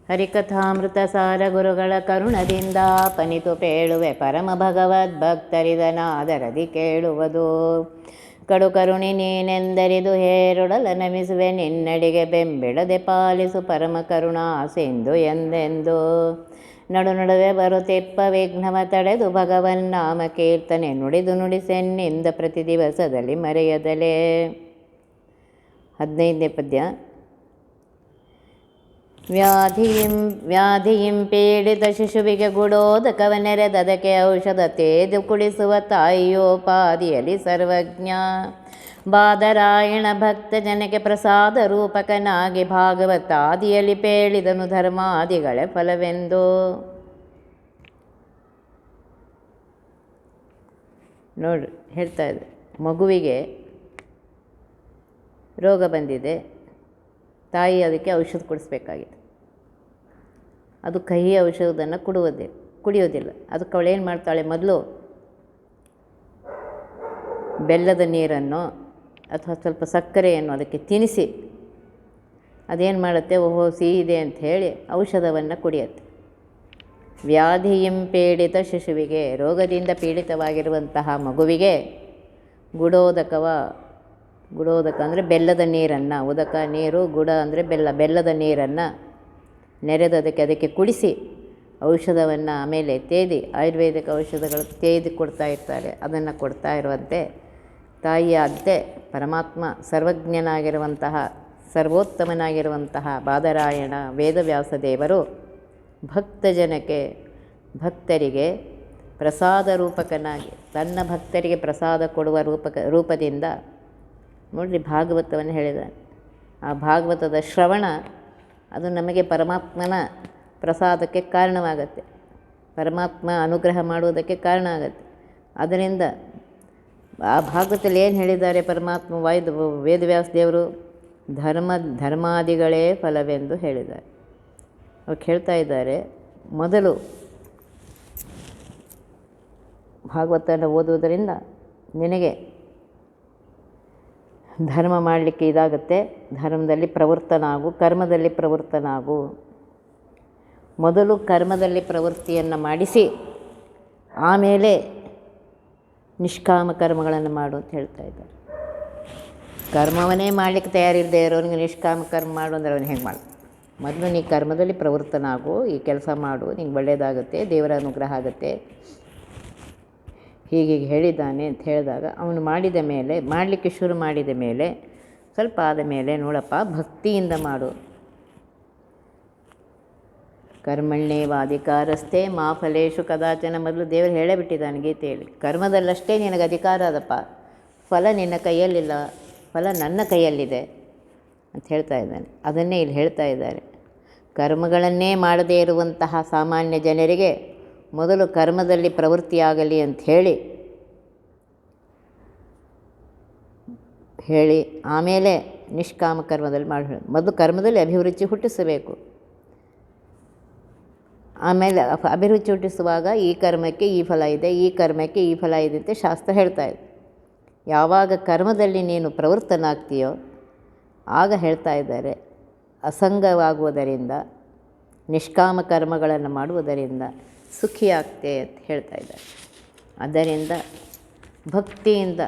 ಹರಿಕಥಾಮೃತ ಸಾರ ಗುರುಗಳ ಕರುಣದಿಂದ ಪನಿತು ಪೇಳುವೆ ಪರಮ ಭಗವದ್ಭಕ್ತರಿದನಾದರದಿ ಕೇಳುವುದು. ಕಡು ಕರುಣಿ ನೀನೆಂದರಿದು ಹೇರುಡಲ ನಮಿಸುವೆ ನಿನ್ನಡಿಗೆ ಬೆಂಬಿಡದೆ ಪಾಲಿಸು ಪರಮ ಕರುಣಾ ಸಿಂಧು ಎಂದೆಂದು. ನಡು ನಡುವೆ ಬರುತ್ತಿಪ್ಪ ವಿಘ್ನವ ತಡೆದು ಭಗವನ್ನಾಮ ಕೀರ್ತನೆ ನುಡಿದು ನುಡಿಸೆನ್ನಿಂದ ಪ್ರತಿ ದಿವಸದಲ್ಲಿ ಮರೆಯದಲೇ. 15ನೇ ಪದ್ಯ. ವ್ಯಾಧಿಯಿಂ ಪೀಡಿತ ಶಿಶುವಿಗೆ ಗುಡೋದಕವನೆರೆದದಕ್ಕೆ ಔಷಧ ತೇದು ಕುಡಿಸುವ ತಾಯಿಯೋಪಾದಿಯಲ್ಲಿ ಸರ್ವಜ್ಞ. ಬಾದರಾಯಣ ಭಕ್ತ ಜನಕ್ಕೆ ಪ್ರಸಾದ ರೂಪಕನಾಗಿ ಭಾಗವತಾದಿಯಲ್ಲಿ ಪೇಳಿದನು ಧರ್ಮಾದಿಗಳೇ ಫಲವೆಂದು. ನೋಡ್ರಿ ಹೇಳ್ತಾ ಇದೆ, ಮಗುವಿಗೆ ರೋಗ ಬಂದಿದೆ, ತಾಯಿ ಅದಕ್ಕೆ ಔಷಧ ಕೊಡಿಸ್ಬೇಕಾಗಿದೆ. ಅದು ಕಹಿ ಔಷಧವನ್ನು ಕುಡಿಯೋದಿಲ್ಲ. ಅದಕ್ಕೆ ಅವಳು ಏನು ಮಾಡ್ತಾಳೆ, ಮೊದಲು ಬೆಲ್ಲದ ನೀರನ್ನು ಅಥವಾ ಸ್ವಲ್ಪ ಸಕ್ಕರೆಯನ್ನು ಅದಕ್ಕೆ ತಿನ್ನಿಸಿ ಅದೇನು ಮಾಡುತ್ತೆ, ಓಹೋ ಸಿಹಿ ಇದೆ ಅಂತ ಹೇಳಿ ಔಷಧವನ್ನು ಕುಡಿಯುತ್ತೆ. ವ್ಯಾಧಿಯಿಂ ಪೀಡಿತ ಶಿಶುವಿಗೆ, ರೋಗದಿಂದ ಪೀಡಿತವಾಗಿರುವಂತಹ ಮಗುವಿಗೆ ಗುಡೋದಕ ಅಂದರೆ ಬೆಲ್ಲದ ನೀರನ್ನು, ಉದಕ ನೀರು, ಗುಡ ಅಂದರೆ ಬೆಲ್ಲದ ನೀರನ್ನು ನೆರೆದದಕ್ಕೆ ಕುಡಿಸಿ ಔಷಧವನ್ನು ಆಮೇಲೆ ತೇದಿ, ಆಯುರ್ವೇದಿಕ ಔಷಧಗಳು ತೇದಿ ಕೊಡ್ತಾ ಇರ್ತಾರೆ, ಅದನ್ನು ಕೊಡ್ತಾ ಇರುವಂತೆ ತಾಯಿಯ ಅತ್ತೆ ಪರಮಾತ್ಮ ಸರ್ವಜ್ಞನಾಗಿರುವಂತಹ ಸರ್ವೋತ್ತಮನಾಗಿರುವಂತಹ ಬಾದರಾಯಣ ವೇದವ್ಯಾಸ ದೇವರು ಭಕ್ತರಿಗೆ ಪ್ರಸಾದ ರೂಪಕನಾಗಿ ತನ್ನ ಭಕ್ತರಿಗೆ ಪ್ರಸಾದ ಕೊಡುವ ರೂಪದಿಂದ ನೋಡಿರಿ ಭಾಗವತವನ್ನು ಹೇಳಿದ್ದಾನೆ. ಆ ಭಾಗವತದ ಶ್ರವಣ ಅದು ನಮಗೆ ಪರಮಾತ್ಮನ ಪ್ರಸಾದಕ್ಕೆ ಕಾರಣವಾಗತ್ತೆ, ಪರಮಾತ್ಮ ಅನುಗ್ರಹ ಮಾಡುವುದಕ್ಕೆ ಕಾರಣ ಆಗುತ್ತೆ. ಅದರಿಂದ ಆ ಭಾಗವತದಲ್ಲಿ ಏನು ಹೇಳಿದ್ದಾರೆ ಪರಮಾತ್ಮ ವೇದವ್ಯಾಸ ದೇವರು, ಧರ್ಮಾದಿಗಳೇ ಫಲವೆಂದು ಹೇಳಿದ್ದಾರೆ. ಅವ್ರು ಹೇಳ್ತಾ ಇದ್ದಾರೆ, ಮೊದಲು ಭಾಗವತನ ಓದುವುದರಿಂದ ನಿನಗೆ ಧರ್ಮ ಮಾಡಲಿಕ್ಕೆ ಇದಾಗುತ್ತೆ, ಧರ್ಮದಲ್ಲಿ ಪ್ರವೃತ್ತನಾಗು, ಕರ್ಮದಲ್ಲಿ ಪ್ರವೃತ್ತನಾಗು. ಮೊದಲು ಕರ್ಮದಲ್ಲಿ ಪ್ರವೃತ್ತಿಯನ್ನು ಮಾಡಿಸಿ ಆಮೇಲೆ ನಿಷ್ಕಾಮ ಕರ್ಮಗಳನ್ನು ಮಾಡು ಅಂತ ಹೇಳ್ತಾ ಇದ್ದಾರೆ. ಕರ್ಮವನ್ನೇ ಮಾಡಲಿಕ್ಕೆ ತಯಾರಿಲ್ಲದೆ ಇರೋನಿಗೆ ನಿಷ್ಕಾಮ ಕರ್ಮ ಮಾಡು ಅಂದರೆ ಅವನು ಹೇಗೆ ಮಾಡು? ಮೊದಲು ನೀ ಕರ್ಮದಲ್ಲಿ ಪ್ರವೃತ್ತನಾಗು, ಈ ಕೆಲಸ ಮಾಡು, ನಿಂಗೆ ಒಳ್ಳೆಯದಾಗುತ್ತೆ, ದೇವರ ಅನುಗ್ರಹ ಆಗುತ್ತೆ, ಹೀಗೆ ಹೇಳಿದ್ದಾನೆ ಅಂತ ಹೇಳಿದಾಗ ಅವನು ಮಾಡಲಿಕ್ಕೆ ಶುರು ಮಾಡಿದ ಮೇಲೆ ಸ್ವಲ್ಪ ಆದ ಮೇಲೆ ನೋಡಪ್ಪ ಭಕ್ತಿಯಿಂದ ಮಾಡು. ಕರ್ಮಣ್ಯೇವಾಧಿಕಾರಸ್ಥೆ ಮಾ ಫಲೇಶು ಕದಾಚನ, ಮೊದಲು ದೇವರು ಹೇಳೇ ಬಿಟ್ಟಿದ್ದಾನೆ ಗೀತೆಯಲ್ಲಿ. ಕರ್ಮದಲ್ಲಷ್ಟೇ ನಿನಗೆ ಅಧಿಕಾರ ಅದಪ್ಪ, ಫಲ ನಿನ್ನ ಕೈಯಲ್ಲಿಲ್ಲ, ಫಲ ನನ್ನ ಕೈಯಲ್ಲಿದೆ ಅಂತ ಹೇಳ್ತಾ ಇದ್ದಾನೆ. ಅದನ್ನೇ ಇಲ್ಲಿ ಹೇಳ್ತಾ ಇದ್ದಾರೆ. ಕರ್ಮಗಳನ್ನೇ ಮಾಡದೇ ಇರುವಂತಹ ಸಾಮಾನ್ಯ ಜನರಿಗೆ ಮೊದಲು ಕರ್ಮದಲ್ಲಿ ಪ್ರವೃತ್ತಿಯಾಗಲಿ ಅಂತ ಹೇಳಿ ಆಮೇಲೆ ನಿಷ್ಕಾಮ ಕರ್ಮದಲ್ಲಿ ಮೊದಲು ಕರ್ಮದಲ್ಲಿ ಅಭಿರುಚಿ ಹುಟ್ಟಿಸಬೇಕು. ಆಮೇಲೆ ಅಭಿರುಚಿ ಹುಟ್ಟಿಸುವಾಗ ಈ ಕರ್ಮಕ್ಕೆ ಈ ಫಲ ಇದೆ, ಈ ಕರ್ಮಕ್ಕೆ ಈ ಫಲ ಇದೆ ಅಂತ ಶಾಸ್ತ್ರ ಹೇಳ್ತಾ ಇದೆ. ಯಾವಾಗ ಕರ್ಮದಲ್ಲಿ ನೀನು ಪ್ರವೃತ್ತನಾಗ್ತೀಯೋ ಆಗ ಹೇಳ್ತಾ ಇದ್ದಾರೆ ಅಸಂಗವಾಗುವುದರಿಂದ, ನಿಷ್ಕಾಮ ಕರ್ಮಗಳನ್ನು ಮಾಡುವುದರಿಂದ ಸುಖಿಯಾಗ್ತೆ ಅಂತ ಹೇಳ್ತಾ ಇದ್ದಾರೆ. ಆದ್ದರಿಂದ ಭಕ್ತಿಯಿಂದ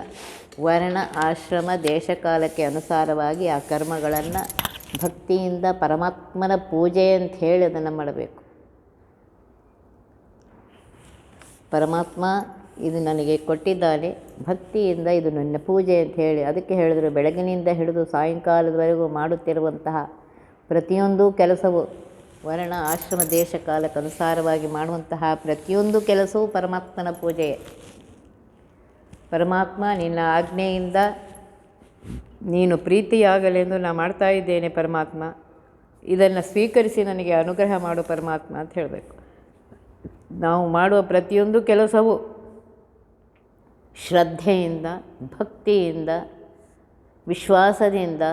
ವರ್ಣ ಆಶ್ರಮ ದೇಶಕಾಲಕ್ಕೆ ಅನುಸಾರವಾಗಿ ಆ ಕರ್ಮಗಳನ್ನು ಭಕ್ತಿಯಿಂದ ಪರಮಾತ್ಮನ ಪೂಜೆ ಅಂತ ಹೇಳಿ ಅದನ್ನು ಮಾಡಬೇಕು. ಪರಮಾತ್ಮ ಇದು ನನಗೆ ಕೊಟ್ಟಿದ್ದಾನೆ, ಭಕ್ತಿಯಿಂದ ಇದು ನನ್ನ ಪೂಜೆ ಅಂತ ಹೇಳಿ ಅದಕ್ಕೆ ಹೇಳಿದ್ರು. ಬೆಳಗಿನಿಂದ ಹಿಡಿದು ಸಾಯಂಕಾಲದವರೆಗೂ ಮಾಡುತ್ತಿರುವಂತಹ ಪ್ರತಿಯೊಂದು ಕೆಲಸವು ವರ್ಣ ಆಶ್ರಮ ದೇಶ ಕಾಲಕ್ಕೆ ಅನುಸಾರವಾಗಿ ಮಾಡುವಂತಹ ಪ್ರತಿಯೊಂದು ಕೆಲಸವೂ ಪರಮಾತ್ಮನ ಪೂಜೆಯೇ. ಪರಮಾತ್ಮ ನಿನ್ನ ಆಜ್ಞೆಯಿಂದ ನೀನು ಪ್ರೀತಿಯಾಗಲೆಂದು ನಾನು ಮಾಡ್ತಾ ಇದ್ದೇನೆ ಪರಮಾತ್ಮ, ಇದನ್ನು ಸ್ವೀಕರಿಸಿ ನನಗೆ ಅನುಗ್ರಹ ಮಾಡು ಪರಮಾತ್ಮ ಅಂತ ಹೇಳಬೇಕು. ನಾವು ಮಾಡುವ ಪ್ರತಿಯೊಂದು ಕೆಲಸವೂ ಶ್ರದ್ಧೆಯಿಂದ, ಭಕ್ತಿಯಿಂದ, ವಿಶ್ವಾಸದಿಂದ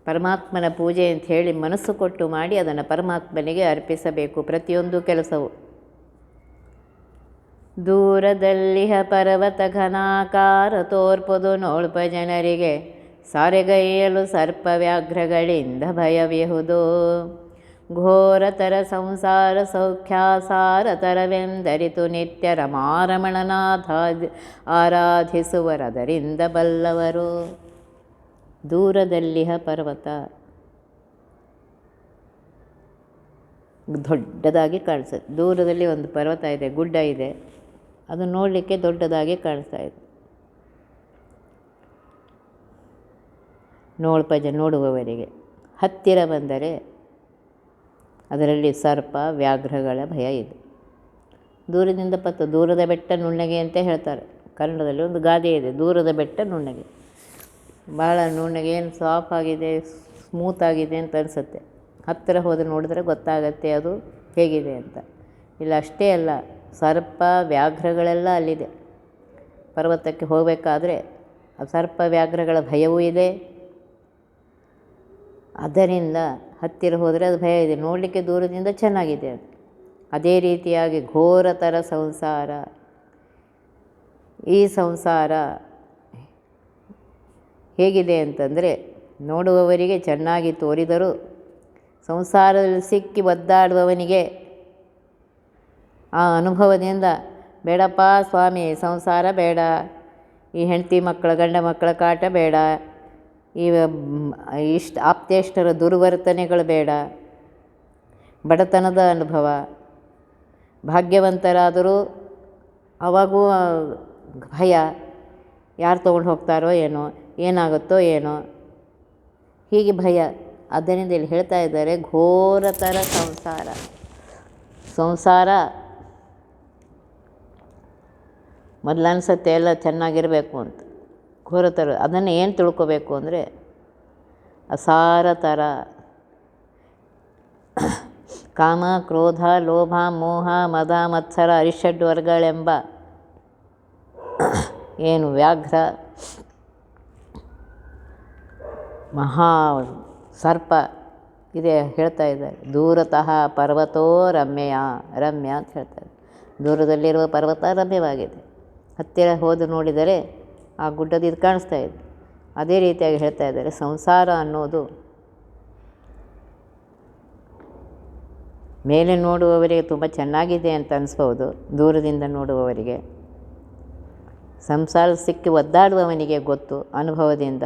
ಪರಮಾತ್ಮನ ಪೂಜೆ ಅಂತ ಹೇಳಿ ಮನಸ್ಸು ಕೊಟ್ಟು ಮಾಡಿ ಅದನ್ನು ಪರಮಾತ್ಮನಿಗೆ ಅರ್ಪಿಸಬೇಕು ಪ್ರತಿಯೊಂದು ಕೆಲಸವು. ದೂರದಲ್ಲಿಹ ಪರ್ವತ ಘನಾಕಾರ ತೋರ್ಪುದು ನೋಳ್ಪ ಜನರಿಗೆ ಸಾರೆಗೈಯಲು ಸರ್ಪವ್ಯಾಘ್ರಗಳಿಂದ ಭಯವಿಹುದು. ಘೋರತರ ಸಂಸಾರ ಸೌಖ್ಯಾಸಾರತರವೆಂದರಿತು ನಿತ್ಯ ರಮಾರಮಣನಾಥ ಆರಾಧಿಸುವರದರಿಂದ ಬಲ್ಲವರು. ದೂರದಲ್ಲಿಹ ಪರ್ವತ ದೊಡ್ಡದಾಗಿ ಕಾಣಿಸುತ್ತೆ. ದೂರದಲ್ಲಿ ಒಂದು ಪರ್ವತ ಇದೆ, ಗುಡ್ಡ ಇದೆ, ಅದು ನೋಡಲಿಕ್ಕೆ ದೊಡ್ಡದಾಗಿ ಕಾಣಿಸ್ತಾ ಇದೆ. ನೋಡುವವರಿಗೆ ಹತ್ತಿರ ಬಂದರೆ ಅದರಲ್ಲಿ ಸರ್ಪ ವ್ಯಾಘ್ರಗಳ ಭಯ ಇದೆ. ದೂರದಿಂದ ದೂರದ ಬೆಟ್ಟ ನುಣ್ಣಗೆ ಅಂತ ಹೇಳ್ತಾರೆ. ಕನ್ನಡದಲ್ಲಿ ಒಂದು ಗಾದೆ ಇದೆ, ದೂರದ ಬೆಟ್ಟ ನುಣ್ಣಗೆ. ಭಾಳ ನುಣ್ಣಗೆ, ಏನು ಸಾಫ್ ಆಗಿದೆ, ಸ್ಮೂತ್ ಆಗಿದೆ ಅಂತ ಅನಿಸುತ್ತೆ. ಹತ್ತಿರ ಹೋದರೆ ನೋಡಿದ್ರೆ ಗೊತ್ತಾಗತ್ತೆ ಅದು ಹೇಗಿದೆ ಅಂತ. ಇಲ್ಲ ಅಷ್ಟೇ ಅಲ್ಲ, ಸರ್ಪ ವ್ಯಾಘ್ರಗಳೆಲ್ಲ ಅಲ್ಲಿದೆ. ಪರ್ವತಕ್ಕೆ ಹೋಗಬೇಕಾದ್ರೆ ಆ ಸರ್ಪ ವ್ಯಾಘ್ರಗಳ ಭಯವೂ ಇದೆ. ಅದರಿಂದ ಹತ್ತಿರ ಹೋದರೆ ಅದು ಭಯ ಇದೆ. ನೋಡಲಿಕ್ಕೆ ದೂರದಿಂದ ಚೆನ್ನಾಗಿದೆ ಅದು. ಅದೇ ರೀತಿಯಾಗಿ ಘೋರತರ ಸಂಸಾರ, ಈ ಸಂಸಾರ ಹೇಗಿದೆ ಅಂತಂದರೆ ನೋಡುವವರಿಗೆ ಚೆನ್ನಾಗಿ ತೋರಿದರೂ ಸಂಸಾರದಲ್ಲಿ ಸಿಕ್ಕಿ ಒದ್ದಾಡುವವನಿಗೆ ಆ ಅನುಭವದಿಂದ ಬೇಡಪ್ಪ ಸ್ವಾಮಿ, ಸಂಸಾರ ಬೇಡ, ಈ ಹೆಂಡತಿ ಮಕ್ಕಳ ಗಂಡ ಮಕ್ಕಳ ಕಾಟ ಬೇಡ, ಈ ಆಪ್ತೇಷ್ಟರ ದುರ್ವರ್ತನೆಗಳು ಬೇಡ, ಬಡತನದ ಅನುಭವ. ಭಾಗ್ಯವಂತರಾದರೂ ಅವಾಗೂ ಭಯ, ಯಾರು ತೊಗೊಂಡು ಹೋಗ್ತಾರೋ ಏನೋ, ಏನಾಗುತ್ತೋ ಏನೋ, ಹೀಗೆ ಭಯ. ಆದ್ದರಿಂದ ಇಲ್ಲಿ ಹೇಳ್ತಾ ಇದ್ದಾರೆ ಘೋರತರ ಸಂಸಾರ ಮೊದಲು ಅನಿಸುತ್ತೆ ಎಲ್ಲ ಚೆನ್ನಾಗಿರಬೇಕು ಅಂತ. ಘೋರತರ ಅದನ್ನು ಏನು ತಿಳ್ಕೋಬೇಕು ಅಂದರೆ ಅಸಾರ ಥರ ಕಾಮ, ಕ್ರೋಧ, ಲೋಭ, ಮೋಹ, ಮದ, ಮತ್ಸರ, ಅರಿಷಡ್ವರ್ಗಳೆಂಬ ಏನು ವ್ಯಾಘ್ರ ಮಹಾ ಸರ್ಪ ಇದೆ ಹೇಳ್ತಾ ಇದ್ದಾರೆ. ದೂರತಃ ಪರ್ವತೋ ರಮ್ಯ ಅಂತ ಹೇಳ್ತಾರೆ. ದೂರದಲ್ಲಿರುವ ಪರ್ವತ ರಮ್ಯವಾಗಿದೆ, ಹತ್ತಿರ ಹೋದು ನೋಡಿದರೆ ಆ ಗುಡ್ಡದ ಇದು ಕಾಣಿಸ್ತಾ ಇದೆ. ಅದೇ ರೀತಿಯಾಗಿ ಹೇಳ್ತಾ ಇದ್ದಾರೆ, ಸಂಸಾರ ಅನ್ನೋದು ಮೇಲೆ ನೋಡುವವರಿಗೆ ತುಂಬ ಚೆನ್ನಾಗಿದೆ ಅಂತ ಅನಿಸ್ಬೋದು. ದೂರದಿಂದ ನೋಡುವವರಿಗೆ, ಸಂಸಾರ ಸಿಕ್ಕಿ ಒದ್ದಾಡುವವನಿಗೆ ಗೊತ್ತು ಅನುಭವದಿಂದ,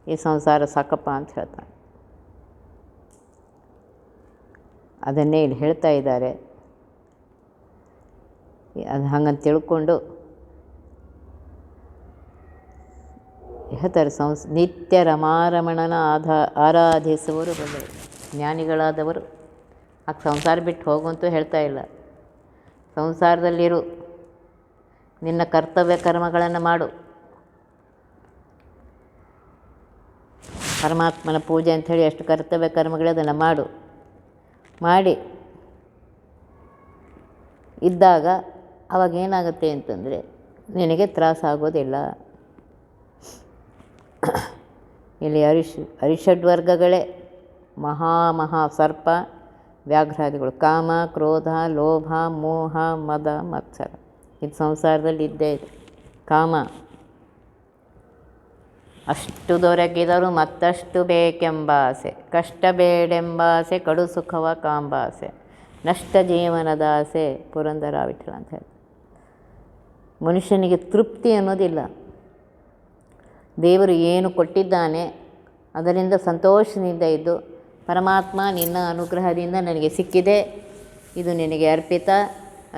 ಈ ಸಂಸಾರ ಸಾಕಪ್ಪ ಅಂತ ಹೇಳ್ತಾನೆ. ಅದನ್ನೇ ಇಲ್ಲಿ ಹೇಳ್ತಾ ಇದ್ದಾರೆ. ಅದು ಹಂಗಂತ ತಿಳ್ಕೊಂಡು ಹೇಳ್ತಾರೆ, ನಿತ್ಯ ರಮಾರಮಣನ ಆರಾಧಿಸುವರು ಬಂದರು. ಜ್ಞಾನಿಗಳಾದವರು ಆ ಸಂಸಾರ ಬಿಟ್ಟು ಹೋಗುವಂತೂ ಹೇಳ್ತಾ ಇಲ್ಲ. ಸಂಸಾರದಲ್ಲಿರು, ನಿನ್ನ ಕರ್ತವ್ಯ ಕರ್ಮಗಳನ್ನು ಮಾಡು. ಪರಮಾತ್ಮನ ಪೂಜೆ ಅಂಥೇಳಿ ಎಷ್ಟು ಕರ್ತವ್ಯ ಕರ್ಮಗಳೇ ಅದನ್ನು ಮಾಡಿ ಇದ್ದಾಗ ಅವಾಗೇನಾಗುತ್ತೆ ಅಂತಂದರೆ ನಿನಗೆ ತ್ರಾಸಾಗೋದಿಲ್ಲ. ಇಲ್ಲಿ ಅರಿಷಡ್ವರ್ಗಗಳೇ ಮಹಾ ಸರ್ಪ ವ್ಯಾಘ್ರಾದಿಗಳು. ಕಾಮ, ಕ್ರೋಧ, ಲೋಭ, ಮೋಹ, ಮದ, ಮತ್ಸರ ಇದು ಸಂಸಾರದಲ್ಲಿ ಇದ್ದೇ ಇದೆ. ಕಾಮ, ಅಷ್ಟು ದೊರಕಿದರೂ ಮತ್ತಷ್ಟು ಬೇಕೆಂಬ ಆಸೆ, ಕಷ್ಟ ಬೇಡೆಂಬಾಸೆ, ಕಡು ಸುಖವ ಕಾಂಬಾಸೆ, ನಷ್ಟ ಜೀವನದ ಆಸೆ, ಪುರಂದರ ವಿಠಲ ಅಂತ ಹೇಳಿ. ಮನುಷ್ಯನಿಗೆ ತೃಪ್ತಿ ಅನ್ನೋದಿಲ್ಲ. ದೇವರು ಏನು ಕೊಟ್ಟಿದ್ದಾನೆ ಅದರಿಂದ ಸಂತೋಷದಿಂದ ಇದ್ದು, ಪರಮಾತ್ಮ ನಿನ್ನ ಅನುಗ್ರಹದಿಂದ ನನಗೆ ಸಿಕ್ಕಿದೆ, ಇದು ನಿನಗೆ ಅರ್ಪಿತ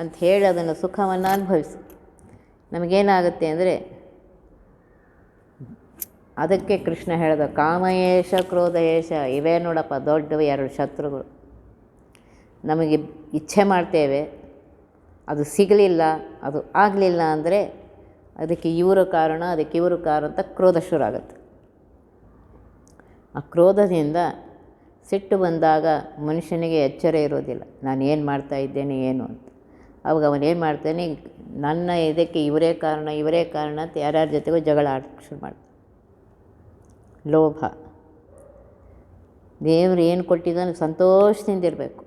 ಅಂತ ಹೇಳಿ ಅದನ್ನು ಸುಖವನ್ನು ಅನುಭವಿಸಿ. ನಮಗೇನಾಗುತ್ತೆ ಅಂದರೆ, ಅದಕ್ಕೆ ಕೃಷ್ಣ ಹೇಳಿದ ಕಾಮಯೇಷ ಕ್ರೋಧಯೇಷ ಇವೇ ನೋಡಪ್ಪ ದೊಡ್ಡವು ಎರಡು ಶತ್ರುಗಳು. ನಮಗೆ ಇಚ್ಛೆ ಮಾಡ್ತೇವೆ, ಅದು ಸಿಗಲಿಲ್ಲ, ಅದು ಆಗಲಿಲ್ಲ ಅಂದರೆ ಅದಕ್ಕೆ ಇವರು ಕಾರಣ, ಅದಕ್ಕೆ ಇವರು ಕಾರಣ ಅಂತ ಕ್ರೋಧ ಶುರು ಆಗುತ್ತೆ. ಆ ಕ್ರೋಧದಿಂದ ಸಿಟ್ಟು ಬಂದಾಗ ಮನುಷ್ಯನಿಗೆ ಎಚ್ಚರ ಇರೋದಿಲ್ಲ, ನಾನು ಏನು ಮಾಡ್ತಾ ಇದ್ದೇನೆ ಏನು ಅಂತ. ಅವಾಗ ಅವನೇನು ಮಾಡ್ತಾನೆ, ನನ್ನ ಇದಕ್ಕೆ ಇವರೇ ಕಾರಣ ಅಂತ ಯಾರ್ಯಾರ ಜೊತೆಗೂ ಜಗಳ ಆಡೋಕ್ಕೆ ಶುರು ಮಾಡ್ತಾನೆ. ಲೋಭ, ದೇವರು ಏನು ಕೊಟ್ಟಿದ್ದಾನೆ ಸಂತೋಷದಿಂದ ಇರಬೇಕು.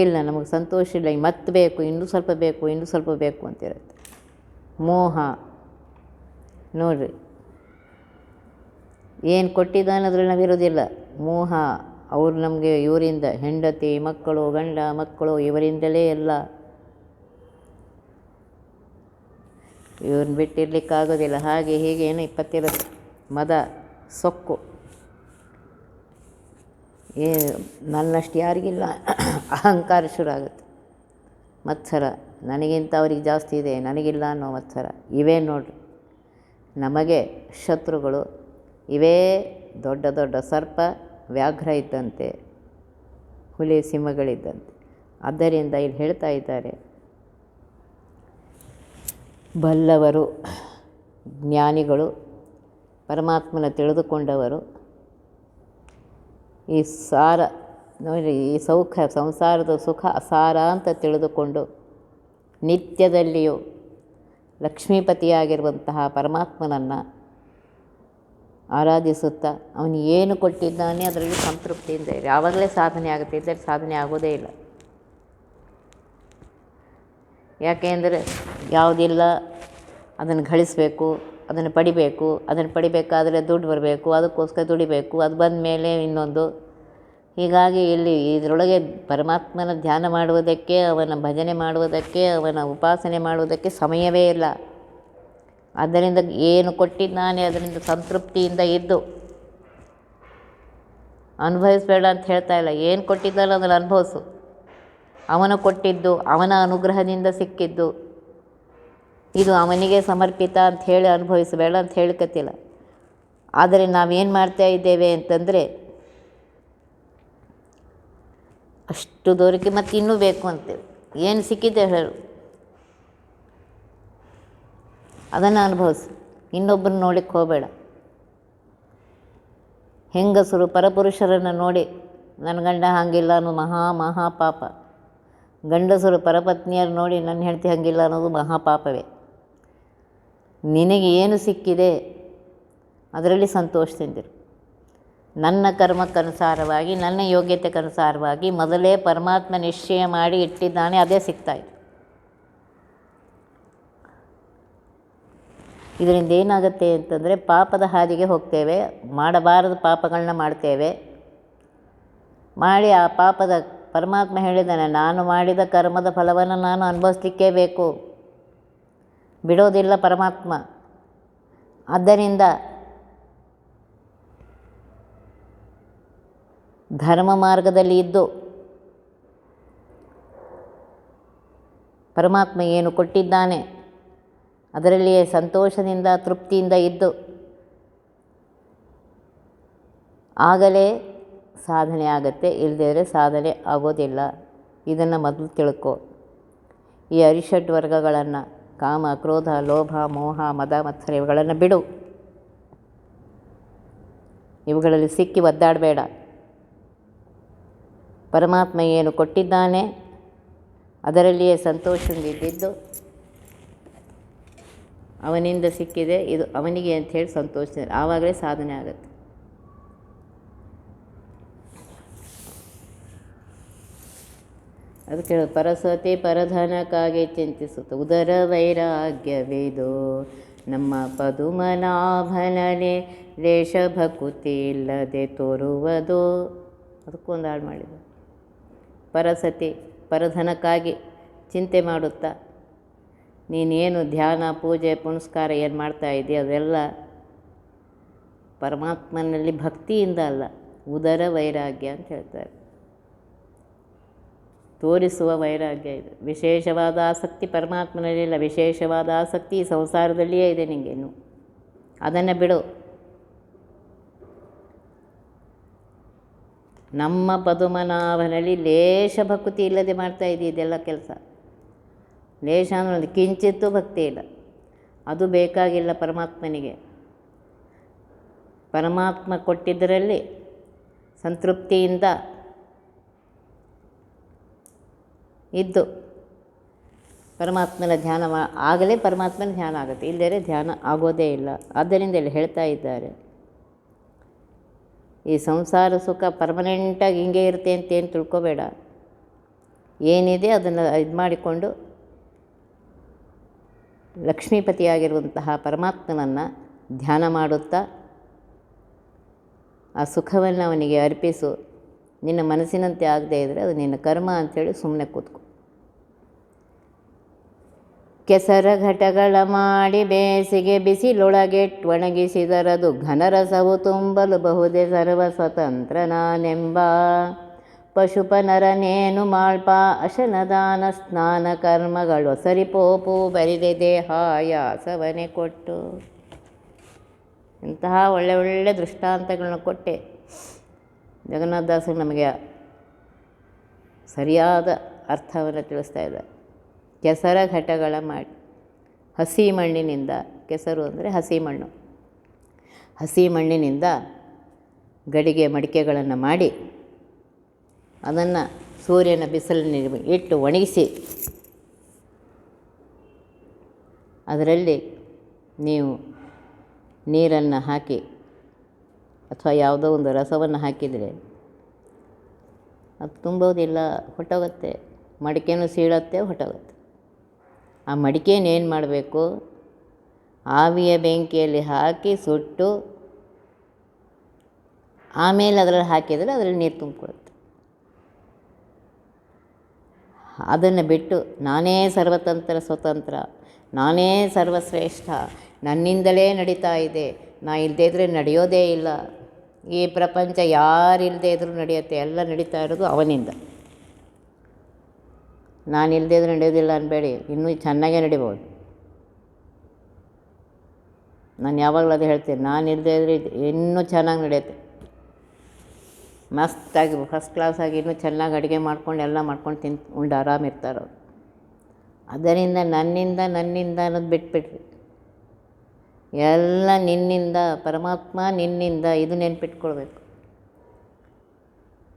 ಇಲ್ಲ ನಮಗೆ ಸಂತೋಷ ಇಲ್ಲ, ಮತ್ತೆ ಬೇಕು, ಇನ್ನೂ ಸ್ವಲ್ಪ ಬೇಕು ಅಂತಿರುತ್ತೆ. ಮೋಹ ನೋಡಿರಿ, ಏನು ಕೊಟ್ಟಿದ್ದಾನೆ ಅದರಲ್ಲಿ ನಾವಿರೋದಿಲ್ಲ. ಮೋಹ, ಅವರು ನಮಗೆ ಇವರಿಂದ ಹೆಂಡತಿ ಮಕ್ಕಳು ಗಂಡ ಮಕ್ಕಳು ಇವರಿಂದಲೇ ಎಲ್ಲ. ಇವ್ರನ್ನ ಬಿಟ್ಟಿರ್ಲಿಕ್ಕಾಗೋದಿಲ್ಲ. ಹಾಗೆ ಹೀಗೆ ಏನೋ 20 ಮದ ಸೊಕ್ಕು, ನನ್ನಷ್ಟು ಯಾರಿಗಿಲ್ಲ ಅಹಂಕಾರ ಶುರು ಆಗುತ್ತೆ. ಮತ್ಸರ, ನನಗಿಂತ ಅವ್ರಿಗೆ ಜಾಸ್ತಿ ಇದೆ, ನನಗಿಲ್ಲ ಅನ್ನೋ ಮತ್ಸರ. ಇವೇ ನೋಡ್ರಿ ನಮಗೆ ಶತ್ರುಗಳು. ಇವೇ ದೊಡ್ಡ ದೊಡ್ಡ ಸರ್ಪ ವ್ಯಾಘ್ರ ಇದ್ದಂತೆ, ಹುಲಿ ಸಿಂಹಗಳಿದ್ದಂತೆ. ಆದ್ದರಿಂದ ಇಲ್ಲಿ ಹೇಳ್ತಾ ಇದ್ದಾರೆ, ಬಲ್ಲವರು ಜ್ಞಾನಿಗಳು ಪರಮಾತ್ಮನ ತಿಳಿದುಕೊಂಡವರು ಈ ಸಾರ ನೋಡಿ, ಈ ಸಂಸಾರದ ಸುಖ ಅಸಾರ ಅಂತ ತಿಳಿದುಕೊಂಡು ನಿತ್ಯದಲ್ಲಿಯೂ ಲಕ್ಷ್ಮೀಪತಿಯಾಗಿರುವಂತಹ ಪರಮಾತ್ಮನನ್ನು ಆರಾಧಿಸುತ್ತಾ ಅವನು ಏನು ಕೊಟ್ಟಿದ್ದಾನೆ ಅದರಲ್ಲಿ ಸಂತೃಪ್ತಿಯಿಂದ ಇರಿ. ಆವಾಗಲೇ ಸಾಧನೆ ಆಗುತ್ತೆ, ಇದ್ದರೆ ಸಾಧನೆ ಆಗೋದೇ ಇಲ್ಲ. ಯಾಕೆಂದರೆ ಯಾವುದಿಲ್ಲ ಅದನ್ನು ಗಳಿಸ್ಬೇಕು, ಅದನ್ನು ಪಡಿಬೇಕು, ಅದನ್ನು ಪಡಿಬೇಕಾದರೆ ದುಡ್ಡು ಬರಬೇಕು, ಅದಕ್ಕೋಸ್ಕರ ದುಡಿಬೇಕು, ಅದು ಬಂದ ಮೇಲೆ ಇನ್ನೊಂದು. ಹೀಗಾಗಿ ಇಲ್ಲಿ ಇದರೊಳಗೆ ಪರಮಾತ್ಮನ ಧ್ಯಾನ ಮಾಡುವುದಕ್ಕೆ, ಅವನ ಭಜನೆ ಮಾಡುವುದಕ್ಕೆ, ಅವನ ಉಪಾಸನೆ ಮಾಡುವುದಕ್ಕೆ ಸಮಯವೇ ಇಲ್ಲ. ಆದ್ದರಿಂದ ಏನು ಕೊಟ್ಟಿದ್ದಾನೆ ಅದರಿಂದ ಸಂತೃಪ್ತಿಯಿಂದ ಇದ್ದು ಅನುಭವಿಸಬೇಡ ಅಂತ ಹೇಳ್ತಾ ಇಲ್ಲ. ಏನು ಕೊಟ್ಟಿದ್ದಾನೆ ಅದನ್ನು ಅನುಭವಿಸು. ಅವನು ಕೊಟ್ಟಿದ್ದು, ಅವನ ಅನುಗ್ರಹದಿಂದ ಸಿಕ್ಕಿದ್ದು, ಇದು ಅವನಿಗೆ ಸಮರ್ಪಿತ ಅಂತ ಹೇಳಿ ಅನುಭವಿಸಬೇಡ ಅಂತ ಹೇಳಿಕತ್ತಿಲ್ಲ. ಆದರೆ ನಾವೇನು ಮಾಡ್ತಾ ಇದ್ದೇವೆ ಅಂತಂದರೆ, ಅಷ್ಟು ದೊರಕಿ ಮತ್ತು ಇನ್ನೂ ಬೇಕು ಅಂತೇವೆ. ಏನು ಸಿಕ್ಕಿದೆ ಹೇಳು, ಅದನ್ನು ಅನುಭವಿಸು, ಇನ್ನೊಬ್ಬರನ್ನ ನೋಡಲಿಕ್ಕೆ ಹೋಗಬೇಡ. ಹೆಂಗಸರು ಪರಪುರುಷರನ್ನು ನೋಡಿ ನನ್ನ ಗಂಡ ಹಾಗಿಲ್ಲ ಅನ್ನೋದು ಮಹಾಪಾಪ. ಗಂಡಸರು ಪರಪತ್ನಿಯರು ನೋಡಿ ನನ್ನ ಹೆಂಡತಿ ಹಾಗಿಲ್ಲ ಅನ್ನೋದು ಮಹಾಪಾಪವೇ. ನಿನಗೆ ಏನು ಸಿಕ್ಕಿದೆ ಅದರಲ್ಲಿ ಸಂತೋಷದಿಂದಿರು. ನನ್ನ ಕರ್ಮಕ್ಕನುಸಾರವಾಗಿ, ನನ್ನ ಯೋಗ್ಯತೆಗನುಸಾರವಾಗಿ ಮೊದಲೇ ಪರಮಾತ್ಮ ನಿಶ್ಚಯ ಮಾಡಿ ಇಟ್ಟಿದ್ದಾನೆ, ಅದೇ ಸಿಗ್ತಾಯಿದೆ. ಇದರಿಂದ ಏನಾಗುತ್ತೆ ಅಂತಂದರೆ, ಪಾಪದ ಹಾದಿಗೆ ಹೋಗ್ತೇವೆ, ಮಾಡಬಾರದು ಪಾಪಗಳನ್ನ ಮಾಡ್ತೇವೆ. ಮಾಡಿ ಆ ಪಾಪದ ಪರಮಾತ್ಮ ಹೇಳಿದ್ದಾನೆ, ನಾನು ಮಾಡಿದ ಕರ್ಮದ ಫಲವನ್ನು ನಾನು ಅನುಭವಿಸ್ಲಿಕ್ಕೇ ಬೇಕು, ಬಿಡೋದಿಲ್ಲ ಪರಮಾತ್ಮ. ಆದ್ದರಿಂದ ಧರ್ಮ ಮಾರ್ಗದಲ್ಲಿ ಇದ್ದು ಪರಮಾತ್ಮ ಏನು ಕೊಟ್ಟಿದ್ದಾನೆ ಅದರಲ್ಲಿಯೇ ಸಂತೋಷದಿಂದ ತೃಪ್ತಿಯಿಂದ ಇದ್ದು ಆಗಲೇ ಸಾಧನೆ ಆಗುತ್ತೆ, ಇಲ್ಲದಿದ್ದರೆ ಸಾಧನೆ ಆಗೋದಿಲ್ಲ. ಇದನ್ನು ಮೊದಲು ತಿಳ್ಕೊ. ಈ ಅರಿಷಡ್ ವರ್ಗಗಳನ್ನು, ಕಾಮ ಕ್ರೋಧ ಲೋಭ ಮೋಹ ಮದ ಮತ್ಸರ ಇವುಗಳನ್ನು ಬಿಡು. ಇವುಗಳಲ್ಲಿ ಸಿಕ್ಕಿ ಒದ್ದಾಡಬೇಡ. ಪರಮಾತ್ಮ ಏನು ಕೊಟ್ಟಿದ್ದಾನೆ ಅದರಲ್ಲಿಯೇ ಸಂತೋಷದಿಂದಿದ್ದು ಅವನಿಂದ ಸಿಕ್ಕಿದೆ, ಇದು ಅವನಿಗೆ ಅಂಥೇಳಿ ಸಂತೋಷ, ಆವಾಗಲೇ ಸಾಧನೆ ಆಗುತ್ತೆ. ಅದಕ್ಕೆ ಪರಸತಿ ಪರಧನಕ್ಕಾಗಿ ಚಿಂತಿಸುತ್ತ ಉದರ ವೈರಾಗ್ಯವಿದು ನಮ್ಮ ಪದುಮನಾಭನನೆ ಲೇಷ ಭಕುತಿ ಇಲ್ಲದೆ ತೋರುವುದು. ಅದಕ್ಕೊಂದು ಹಾಡು ಮಾಡಿದ. ಪರಸತಿ ಪರಧನಕ್ಕಾಗಿ ಚಿಂತೆ ಮಾಡುತ್ತಾ ನೀನೇನು ಧ್ಯಾನ ಪೂಜೆ ಪುನಸ್ಕಾರ ಏನು ಮಾಡ್ತಾ ಇದೆಯಾ ಅದೆಲ್ಲ ಪರಮಾತ್ಮನಲ್ಲಿ ಭಕ್ತಿಯಿಂದ ಅಲ್ಲ, ಉದರ ವೈರಾಗ್ಯ ಅಂತ ಹೇಳ್ತಾರೆ. ತೋರಿಸುವ ವೈರಾಗ್ಯ ಇದು. ವಿಶೇಷವಾದ ಆಸಕ್ತಿ ಪರಮಾತ್ಮನಲ್ಲಿಲ್ಲ, ವಿಶೇಷವಾದ ಆಸಕ್ತಿ ಈ ಸಂಸಾರದಲ್ಲಿಯೇ ಇದೆ ನಿಂಗೇನು. ಅದನ್ನು ಬಿಡು. ನಮ್ಮ ಪದುಮನಾಭನಲ್ಲಿ ಲೇಷ ಭಕ್ತಿ ಇಲ್ಲದೆ ಮಾಡ್ತಾ ಇದ್ದೀವಿ ಇದೆಲ್ಲ ಕೆಲಸ. ಲೇಷ ಅಂದರೆ ಒಂದು ಕಿಂಚಿತ್ತೂ ಭಕ್ತಿ ಇಲ್ಲ, ಅದು ಬೇಕಾಗಿಲ್ಲ ಪರಮಾತ್ಮನಿಗೆ. ಪರಮಾತ್ಮ ಕೊಟ್ಟಿದ್ದರಲ್ಲಿ ಸಂತೃಪ್ತಿಯಿಂದ ಇದ್ದು ಪರಮಾತ್ಮನ ಧ್ಯಾನ ಆಗಲೇ ಪರಮಾತ್ಮನ ಧ್ಯಾನ ಆಗುತ್ತೆ, ಇಲ್ಲದೇ ಧ್ಯಾನ ಆಗೋದೇ ಇಲ್ಲ. ಆದ್ದರಿಂದ ಇಲ್ಲಿ ಹೇಳ್ತಾ ಇದ್ದಾರೆ, ಈ ಸಂಸಾರ ಸುಖ ಪರ್ಮನೆಂಟಾಗಿ ಹಿಂಗೆ ಇರುತ್ತೆ ಅಂತೇನು ತಿಳ್ಕೊಬೇಡ. ಏನಿದೆ ಅದನ್ನು ಇದು ಮಾಡಿಕೊಂಡು ಲಕ್ಷ್ಮೀಪತಿಯಾಗಿರುವಂತಹ ಪರಮಾತ್ಮನನ್ನು ಧ್ಯಾನ ಮಾಡುತ್ತಾ ಆ ಸುಖವನ್ನು ಅವನಿಗೆ ಅರ್ಪಿಸು. ನಿನ್ನ ಮನಸ್ಸಿನಂತೆ ಆಗದೇ ಇದ್ದರೆ ಅದು ನಿನ್ನ ಕರ್ಮ ಅಂಥೇಳಿ ಸುಮ್ಮನೆ ಕೂತ್ಕೊ. ಕೆಸರ ಘಟಗಳ ಮಾಡಿ ಬೇಸಿಗೆ ಬಿಸಿಲೊಳಗೆಟ್ ಒಣಗಿಸಿದರದು ಘನರಸವು ತುಂಬಲು ಬಹುದೇ ಸರ್ವ ಸ್ವತಂತ್ರ ನಾನೆಂಬ ಪಶುಪನರನೇನು ಮಾಳ್ಪ ಅಶನದಾನ ಸ್ನಾನ ಕರ್ಮಗಳು ಸರಿಪೋಪು ಬರಿದೆ ದೇಹಾಯಾಸವನೆ ಕೊಟ್ಟು. ಇಂತಹ ಒಳ್ಳೆ ದೃಷ್ಟಾಂತಗಳನ್ನ ಕೊಟ್ಟೆ ಜಗನ್ನಾಥದಾಸರು ನಮಗೆ ಸರಿಯಾದ ಅರ್ಥವನ್ನು ತಿಳಿಸ್ತಾ ಇದ್ದಾರೆ. ಕೆಸರ ಘಟಗಳ ಮಾಡಿ, ಹಸಿ ಮಣ್ಣಿನಿಂದ, ಕೆಸರು ಅಂದರೆ ಹಸಿ ಮಣ್ಣು, ಹಸಿ ಮಣ್ಣಿನಿಂದ ಗಡಿಗೆ ಮಡಿಕೆಗಳನ್ನು ಮಾಡಿ ಅದನ್ನು ಸೂರ್ಯನ ಬಿಸಿಲಿನಲ್ಲಿ ಇಟ್ಟು ಒಣಗಿಸಿ ಅದರಲ್ಲಿ ನೀವು ನೀರನ್ನು ಹಾಕಿ ಅಥವಾ ಯಾವುದೋ ಒಂದು ರಸವನ್ನು ಹಾಕಿದರೆ ಅದು ತುಂಬೋದಿಲ್ಲ, ಹೊಟ್ಟೋಗುತ್ತೆ. ಮಡಿಕೆನೂ ಸೀಳತ್ತೆ, ಹೊಟ್ಟೋಗುತ್ತೆ. ಆ ಮಡಿಕೆನೇನು ಮಾಡಬೇಕು, ಆವಿಯ ಬೆಂಕಿಯಲ್ಲಿ ಹಾಕಿ ಸುಟ್ಟು ಆಮೇಲೆ ಅದರಲ್ಲಿ ಹಾಕಿದರೆ ಅದರಲ್ಲಿ ನೀರು ತುಂಬಿಕೊಳ್ಳುತ್ತೆ. ಅದನ್ನು ಬಿಟ್ಟು ನಾನೇ ಸರ್ವತಂತ್ರ ಸ್ವತಂತ್ರ, ನಾನೇ ಸರ್ವಶ್ರೇಷ್ಠ, ನನ್ನಿಂದಲೇ ನಡೀತಾ ಇದೆ, ನಾ ಇಲ್ಲದೇ ಇದ್ದರೆ ನಡೆಯೋದೇ ಇಲ್ಲ, ಈ ಪ್ರಪಂಚ ಯಾರಿಲ್ಲದೆ ಇದ್ರೂ ನಡೆಯುತ್ತೆ, ಎಲ್ಲ ನಡೀತಾ ಇರೋದು ಅವನಿಂದ, ನಾನು ಇಲ್ಲದೇ ಇದ್ರೂ ನಡೆಯೋದಿಲ್ಲ ಅನ್ಬೇಡಿ, ಇನ್ನೂ ಚೆನ್ನಾಗೇ ನಡಿಬೋದು. ನಾನು ಯಾವಾಗಲೂ ಅದು ಹೇಳ್ತೀನಿ, ನಾನು ಇಲ್ಲದೇ ಇದ್ದರೆ ಇನ್ನೂ ಚೆನ್ನಾಗಿ ನಡೆಯುತ್ತೆ, ಮಸ್ತಾಗಿ ಫಸ್ಟ್ ಕ್ಲಾಸಾಗಿ ಇನ್ನೂ ಚೆನ್ನಾಗಿ ಅಡುಗೆ ಮಾಡ್ಕೊಂಡು ಎಲ್ಲ ಮಾಡ್ಕೊಂಡು ಉಂಡು ಆರಾಮಿರ್ತಾರೆ ಅವರು. ಅದರಿಂದ ನನ್ನಿಂದ ಅನ್ನೋದು ಬಿಟ್ಬಿಟ್ರಿ, ಎಲ್ಲ ನಿನ್ನಿಂದ, ಪರಮಾತ್ಮ ನಿನ್ನಿಂದ, ಇದು ನೆನ್ಪಿಟ್ಕೊಳ್ಬೇಕು.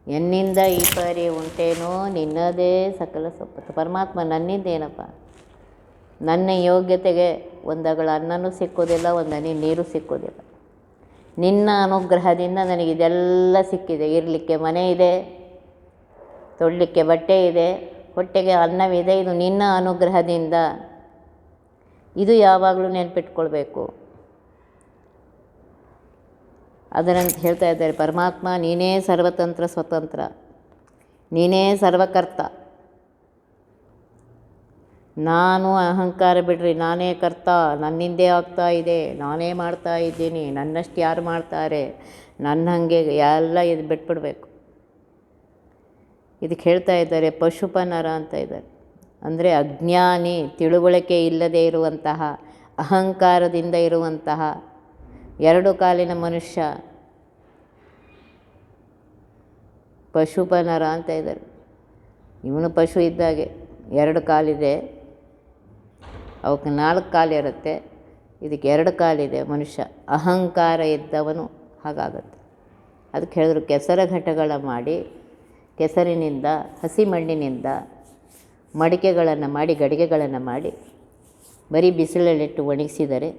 ಎನ್ನಿಂದ ಈ ಪರಿ ಉಂಟೇನೋ ನಿನ್ನದೇ ಸಕಲ ಸಂಪತ್ತು. ಪರಮಾತ್ಮ ನನ್ನಿಂದ ಏನಪ್ಪ, ನನ್ನ ಯೋಗ್ಯತೆಗೆ ಒಂದಗಳ ಅನ್ನನೂ ಸಿಕ್ಕೋದಿಲ್ಲ, ಒಂದು ಹನಿ ನೀರು ಸಿಕ್ಕೋದಿಲ್ಲ. ನಿನ್ನ ಅನುಗ್ರಹದಿಂದ ನನಗಿದೆಲ್ಲ ಸಿಕ್ಕಿದೆ. ಇರಲಿಕ್ಕೆ ಮನೆ ಇದೆ, ತೊಡಲಿಕ್ಕೆ ಬಟ್ಟೆ ಇದೆ, ಹೊಟ್ಟೆಗೆ ಅನ್ನವಿದೆ, ಇದು ನಿನ್ನ ಅನುಗ್ರಹದಿಂದ. ಇದು ಯಾವಾಗಲೂ ನೆನಪಿಟ್ಕೊಳ್ಬೇಕು. ಅದರಂತ ಹೇಳ್ತಾ ಇದ್ದಾರೆ ಪರಮಾತ್ಮ ನೀನೇ ಸರ್ವತಂತ್ರ ಸ್ವತಂತ್ರ, ನೀನೇ ಸರ್ವಕರ್ತ. ನಾನು ಅಹಂಕಾರ ಬಿಡ್ರಿ, ನಾನೇ ಕರ್ತ, ನನ್ನಿಂದೇ ಆಗ್ತಾ ಇದೆ, ನಾನೇ ಮಾಡ್ತಾ ಇದ್ದೀನಿ, ನನ್ನಷ್ಟು ಯಾರು ಮಾಡ್ತಾರೆ, ನನ್ನ ಹಾಗೆ ಎಲ್ಲ ಇದು ಬಿಟ್ಬಿಡ್ಬೇಕು. ಇದಕ್ಕೆ ಹೇಳ್ತಾ ಇದ್ದಾರೆ ಪಶುಪನರ ಅಂತ ಇದ್ದಾರೆ. ಅಂದರೆ ಅಜ್ಞಾನಿ, ತಿಳುವಳಿಕೆ ಇಲ್ಲದೆ ಇರುವಂತಹ, ಅಹಂಕಾರದಿಂದ ಇರುವಂತಹ ಎರಡು ಕಾಲಿನ ಮನುಷ್ಯ ಪಶುಪನರ ಅಂತ ಇದ್ದಾರೆ. ಇವನು ಪಶು ಇದ್ದಾಗೆ, ಎರಡು ಕಾಲಿದೆ, ಅವಕ್ಕೆ 4 ಕಾಲಿರುತ್ತೆ, ಇದಕ್ಕೆ 2 ಕಾಲಿದೆ ಮನುಷ್ಯ. ಅಹಂಕಾರ ಇದ್ದವನು ಹಾಗಾಗತ್ತೆ. ಅದಕ್ಕೆ ಹೇಳಿದ್ರು ಕೆಸರ ಘಟಗಳ ಮಾಡಿ, ಕೆಸರಿನಿಂದ, ಹಸಿ ಮಣ್ಣಿನಿಂದ ಮಡಿಕೆಗಳನ್ನು ಮಾಡಿ, ಗಡಿಗೆಗಳನ್ನು ಮಾಡಿ ಬರೀ ಬಿಸಿಲಲ್ಲಿಟ್ಟು ಒಣಗಿಸಿದರೆ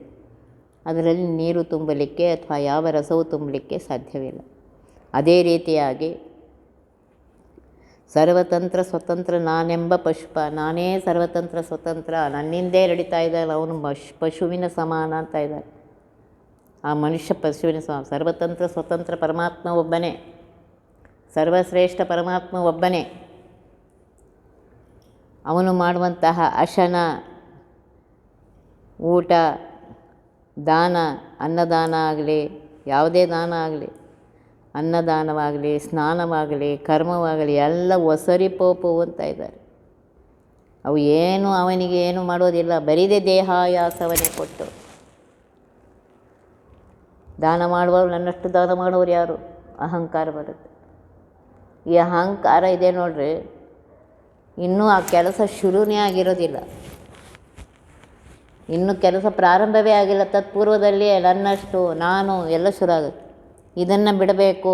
ಅದರಲ್ಲಿ ನೀರು ತುಂಬಲಿಕ್ಕೆ ಅಥವಾ ಯಾವ ರಸವು ತುಂಬಲಿಕ್ಕೆ ಸಾಧ್ಯವಿಲ್ಲ. ಅದೇ ರೀತಿಯಾಗಿ ಸರ್ವತಂತ್ರ ಸ್ವತಂತ್ರ ನಾನೆಂಬ ಪಶುಪ, ನಾನೇ ಸರ್ವತಂತ್ರ ಸ್ವತಂತ್ರ, ನನ್ನಿಂದೇ ನಡೀತಾ ಇದ್ದಾನೆ, ಅವನು ಪಶುವಿನ ಸಮಾನ ಅಂತ ಇದ್ದಾರೆ. ಆ ಮನುಷ್ಯ ಪಶುವಿನ ಸಮಾನ. ಸರ್ವತಂತ್ರ ಸ್ವತಂತ್ರ ಪರಮಾತ್ಮ ಒಬ್ಬನೇ, ಸರ್ವಶ್ರೇಷ್ಠ ಪರಮಾತ್ಮ ಒಬ್ಬನೇ. ಅವನು ಮಾಡುವಂತಹ ಅಶನ, ಊಟ, ದಾನ, ಅನ್ನದಾನ ಆಗಲಿ, ಯಾವುದೇ ದಾನ ಆಗಲಿ, ಅನ್ನದಾನವಾಗಲಿ, ಸ್ನಾನವಾಗಲಿ, ಕರ್ಮವಾಗಲಿ, ಎಲ್ಲ ಒಸರಿಪೋಪು ಅಂತ ಇದ್ದಾರೆ. ಅವು ಏನು ಅವನಿಗೆ ಏನು ಮಾಡೋದಿಲ್ಲ, ಬರೀದೇ ದೇಹಾಯಾಸವನ್ನೇ ಕೊಟ್ಟು. ದಾನ ಮಾಡುವವರು ನನ್ನಷ್ಟು ದಾನ ಮಾಡೋರು ಯಾರು? ಅಹಂಕಾರ ಬರುತ್ತೆ. ಈ ಅಹಂಕಾರ ಇದೆ ನೋಡ್ರಿ, ಇನ್ನೂ ಆ ಕೆಲಸ ಶುರುನೇ ಆಗಿರೋದಿಲ್ಲ, ಇನ್ನೂ ಕೆಲಸ ಪ್ರಾರಂಭವೇ ಆಗಿಲ್ಲ. ತತ್ಪೂರ್ವದಲ್ಲಿ ನನ್ನಷ್ಟು, ನಾನು ಎಲ್ಲ ಶುರು ಆಗುತ್ತೆ. ಇದನ್ನು ಬಿಡಬೇಕು.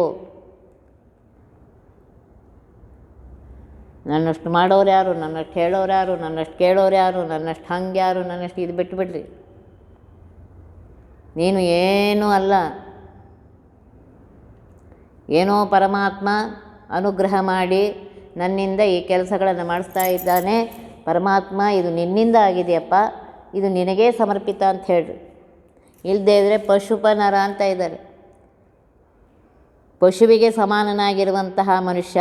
ನನ್ನಷ್ಟು ಮಾಡೋರು ಯಾರು, ನನ್ನಷ್ಟು ಹೇಳೋರು ಯಾರು, ನನ್ನಷ್ಟು ಕೇಳೋರು ಯಾರು, ನನ್ನಷ್ಟು ಹಂಗೆ ಯಾರು, ನನ್ನಷ್ಟು ಇದು ಬಿಟ್ಟುಬಿಡ್ರಿ. ನೀನು ಏನೂ ಅಲ್ಲ, ಏನೋ ಪರಮಾತ್ಮ ಅನುಗ್ರಹ ಮಾಡಿ ನನ್ನಿಂದ ಈ ಕೆಲಸಗಳನ್ನು ಮಾಡಿಸ್ತಾ ಇದ್ದಾನೆ. ಪರಮಾತ್ಮ ಇದು ನಿನ್ನಿಂದ ಆಗಿದೆಯಪ್ಪ, ಇದು ನಿನಗೇ ಸಮರ್ಪಿತ ಅಂತ ಹೇಳ್ರಿ. ಇಲ್ಲದೇ ಇದ್ದರೆ ಪಶುಪನರ ಅಂತ ಇದ್ದಾರೆ. ಪಶುವಿಗೆ ಸಮಾನನಾಗಿರುವಂತಹ ಮನುಷ್ಯ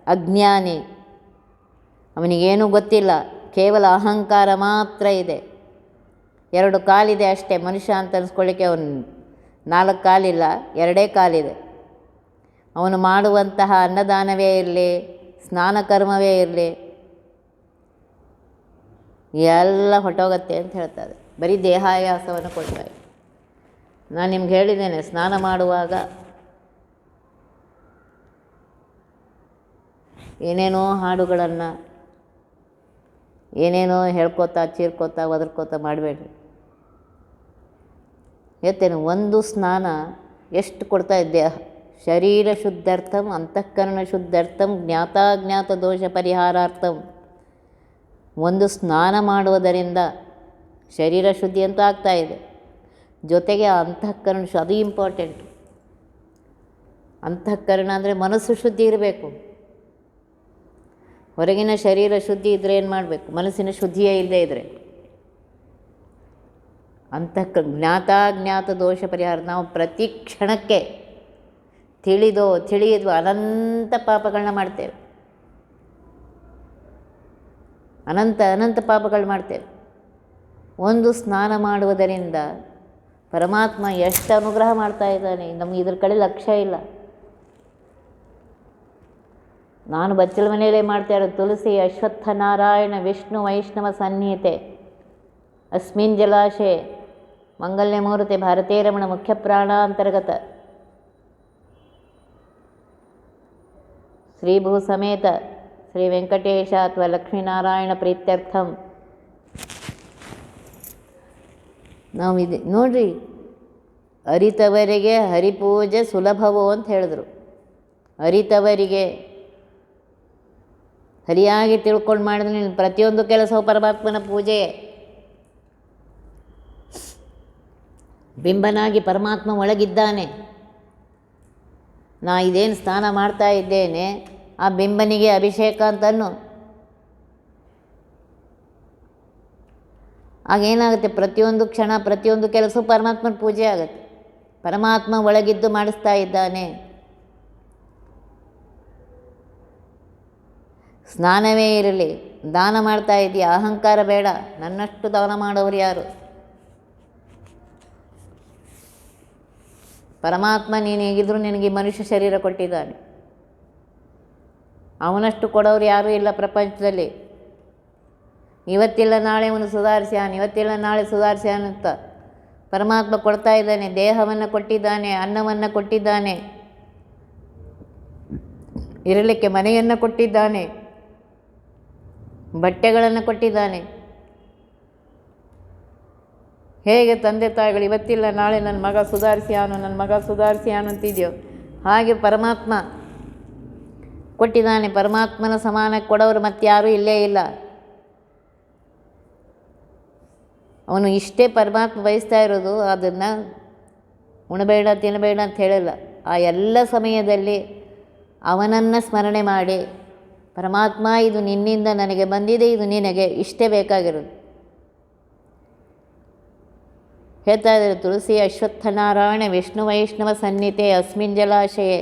ಅಜ್ಞಾನಿ, ಅವನಿಗೇನೂ ಗೊತ್ತಿಲ್ಲ, ಕೇವಲ ಅಹಂಕಾರ ಮಾತ್ರ ಇದೆ. 2 ಕಾಲಿದೆ ಅಷ್ಟೇ. ಮನುಷ್ಯ ಅಂತ ಅನಿಸ್ಕೊಳ್ಳಿಕ್ಕೆ ಅವನು 4 ಕಾಲಿಲ್ಲ, 2 ಕಾಲಿದೆ. ಅವನು ಮಾಡುವಂತಹ ಅನ್ನದಾನವೇ ಇರಲಿ, ಸ್ನಾನ ಕರ್ಮವೇ ಇರಲಿ, ಎಲ್ಲ ಹೊಟ್ಟೋಗತ್ತೆ ಅಂತ ಹೇಳ್ತಾರೆ. ಬರೀ ದೇಹಾಯಾಸವನ್ನು ಕೊಡ್ತಾರೆ. ನಾನು ನಿಮ್ಗೆ ಹೇಳಿದ್ದೇನೆ, ಸ್ನಾನ ಮಾಡುವಾಗ ಏನೇನೋ ಹಾಡುಗಳನ್ನು ಏನೇನೋ ಹೇಳ್ಕೊತಾ ಚೀರ್ಕೋತಾ ಒದರ್ಕೋತಾ ಮಾಡಬೇಡ್ರಿ. ಹೇಳ್ತೇನೆ, ಒಂದು ಸ್ನಾನ ಎಷ್ಟು ಕೊಡ್ತಾ ಇದ್ದೆ. ಶರೀರ ಶುದ್ಧರ್ಥಂ ಅಂತಃಕರಣ ಶುದ್ಧರ್ಥಂ ಜ್ಞಾತಾಜ್ಞಾತ ದೋಷ ಪರಿಹಾರಾರ್ಥಂ. ಒಂದು ಸ್ನಾನ ಮಾಡುವುದರಿಂದ ಶರೀರ ಶುದ್ಧಿ ಅಂತೂ ಆಗ್ತಾಯಿದೆ, ಜೊತೆಗೆ ಅಂತಃಕರಣ ಅದು ಇಂಪಾರ್ಟೆಂಟ್. ಅಂತಃಕರಣ ಅಂದರೆ ಮನಸ್ಸು ಶುದ್ಧಿ ಇರಬೇಕು. ಹೊರಗಿನ ಶರೀರ ಶುದ್ಧಿ ಇದ್ದರೆ ಏನು ಮಾಡಬೇಕು? ಮನಸ್ಸಿನ ಶುದ್ಧಿಯೇ ಇಲ್ಲದೇ ಇದ್ದರೆ ಜ್ಞಾತಾಜ್ಞಾತ ದೋಷ ಪರಿಹಾರ. ನಾವು ಪ್ರತಿ ಕ್ಷಣಕ್ಕೆ ತಿಳಿಯದೋ ಅನಂತ ಪಾಪಗಳನ್ನ ಮಾಡ್ತೇವೆ, ಅನಂತ ಪಾಪಗಳು ಮಾಡ್ತೇವೆ. ಒಂದು ಸ್ನಾನ ಮಾಡುವುದರಿಂದ ಪರಮಾತ್ಮ ಎಷ್ಟು ಅನುಗ್ರಹ ಮಾಡ್ತಾ ಇದ್ದಾನೆ, ನಮಗೆ ಇದ್ರ ಕಡೆ ಲಕ್ಷ್ಯ ಇಲ್ಲ. ನಾನು ಬಚ್ಚಲ ಮನೆಯಲ್ಲೇ ಮಾಡ್ತಾ ಇರೋದು ತುಳಸಿ ಅಶ್ವತ್ಥ ನಾರಾಯಣ ವಿಷ್ಣು ವೈಷ್ಣವ ಸನ್ನಿಹಿತೆ ಅಸ್ಮಿನ್ ಜಲಾಶಯ ಮಂಗಲ್ಯ ಮೂರ್ತಿ ಭಾರತೀ ರಮಣ ಮುಖ್ಯ ಪ್ರಾಣಾಂತರ್ಗತ ಶ್ರೀಭೂ ಸಮೇತ ಶ್ರೀ ವೆಂಕಟೇಶ ಅಥವಾ ಲಕ್ಷ್ಮೀನಾರಾಯಣ ಪ್ರೀತ್ಯರ್ಥಂ. ನಾವು ಇದೆ ನೋಡ್ರಿ, ಅರಿತವರಿಗೆ ಹರಿಪೂಜೆ ಸುಲಭವೋ ಅಂತ ಹೇಳಿದ್ರು. ಅರಿತವರಿಗೆ ಸರಿಯಾಗಿ ತಿಳ್ಕೊಂಡು ಮಾಡಿದ್ರೆ ಪ್ರತಿಯೊಂದು ಕೆಲಸವು ಪರಮಾತ್ಮನ ಪೂಜೆಯೇ. ಬಿಂಬನಾಗಿ ಪರಮಾತ್ಮ ಒಳಗಿದ್ದಾನೆ. ನಾ ಇದೇನು ಸ್ನಾನ ಮಾಡ್ತಾ ಇದ್ದೇನೆ, ಆ ಬಿಂಬನಿಗೆ ಅಭಿಷೇಕ ಅಂತನ್ನು. ಆಗೇನಾಗುತ್ತೆ, ಪ್ರತಿಯೊಂದು ಕ್ಷಣ ಪ್ರತಿಯೊಂದು ಕೆಲಸವೂ ಪರಮಾತ್ಮನ ಪೂಜೆ ಆಗುತ್ತೆ. ಪರಮಾತ್ಮ ಒಳಗಿದ್ದು ಮಾಡಿಸ್ತಾ ಇದ್ದಾನೆ. ಸ್ನಾನವೇ ಇರಲಿ, ದಾನ ಮಾಡ್ತಾ ಇದೆಯಾ, ಅಹಂಕಾರ ಬೇಡ. ನನ್ನಷ್ಟು ದಾನ ಮಾಡೋರು ಯಾರು? ಪರಮಾತ್ಮ ನೀನು ಹೇಗಿದ್ದರೂ ನಿನಗೆ ಮನುಷ್ಯ ಶರೀರ ಕೊಟ್ಟಿದ್ದಾನೆ. ಅವನಷ್ಟು ಕೊಡೋರು ಯಾರೂ ಇಲ್ಲ ಪ್ರಪಂಚದಲ್ಲಿ. ಇವತ್ತಿಲ್ಲ ನಾಳೆ ಅವನು ಸುಧಾರಿಸ್ಯಾನ, ಇವತ್ತಿಲ್ಲ ನಾಳೆ ಸುಧಾರಿಸ್ಯಾನ ಅಂತ ಪರಮಾತ್ಮ ಕೊಡ್ತಾ ಇದ್ದಾನೆ. ದೇಹವನ್ನು ಕೊಟ್ಟಿದ್ದಾನೆ, ಅನ್ನವನ್ನು ಕೊಟ್ಟಿದ್ದಾನೆ, ಇರಲಿಕ್ಕೆ ಮನೆಯನ್ನು ಕೊಟ್ಟಿದ್ದಾನೆ, ಬಟ್ಟೆಗಳನ್ನು ಕೊಟ್ಟಿದ್ದಾನೆ. ಹೇಗೆ ತಂದೆ ತಾಯಿಗಳು ಇವತ್ತಿಲ್ಲ ನಾಳೆ ನನ್ನ ಮಗ ಸುಧಾರಿಸ್ಯಾನು ಅಂತಿದೆಯೋ, ಹಾಗೆ ಪರಮಾತ್ಮ ಕೊಟ್ಟಿದ್ದಾನೆ. ಪರಮಾತ್ಮನ ಸಮಾನ ಕೊಡೋರು ಮತ್ತಾರೂ ಇಲ್ಲೇ ಇಲ್ಲ. ಅವನು ಇಷ್ಟೇ ಪರಮಾತ್ಮ ಬಯಸ್ತಾ ಇರೋದು, ಅದನ್ನು ಉಣಬೇಡ ತಿನ್ನಬೇಡ ಅಂತ ಹೇಳಿಲ್ಲ. ಆ ಎಲ್ಲ ಸಮಯದಲ್ಲಿ ಅವನನ್ನು ಸ್ಮರಣೆ ಮಾಡಿ, ಪರಮಾತ್ಮ ಇದು ನಿನ್ನಿಂದ ನನಗೆ ಬಂದಿದೆ, ಇದು ನಿನಗೆ, ಇಷ್ಟೇ ಬೇಕಾಗಿರೋದು. ಹೇಳ್ತಾ ಇದ್ದಾರೆ, ತುಳಸಿ ಅಶ್ವತ್ಥನಾರಾಯಣ ವಿಷ್ಣು ವೈಷ್ಣವ ಸನ್ನಿತೆ ಅಸ್ಮಿನ್ ಜಲಾಶಯ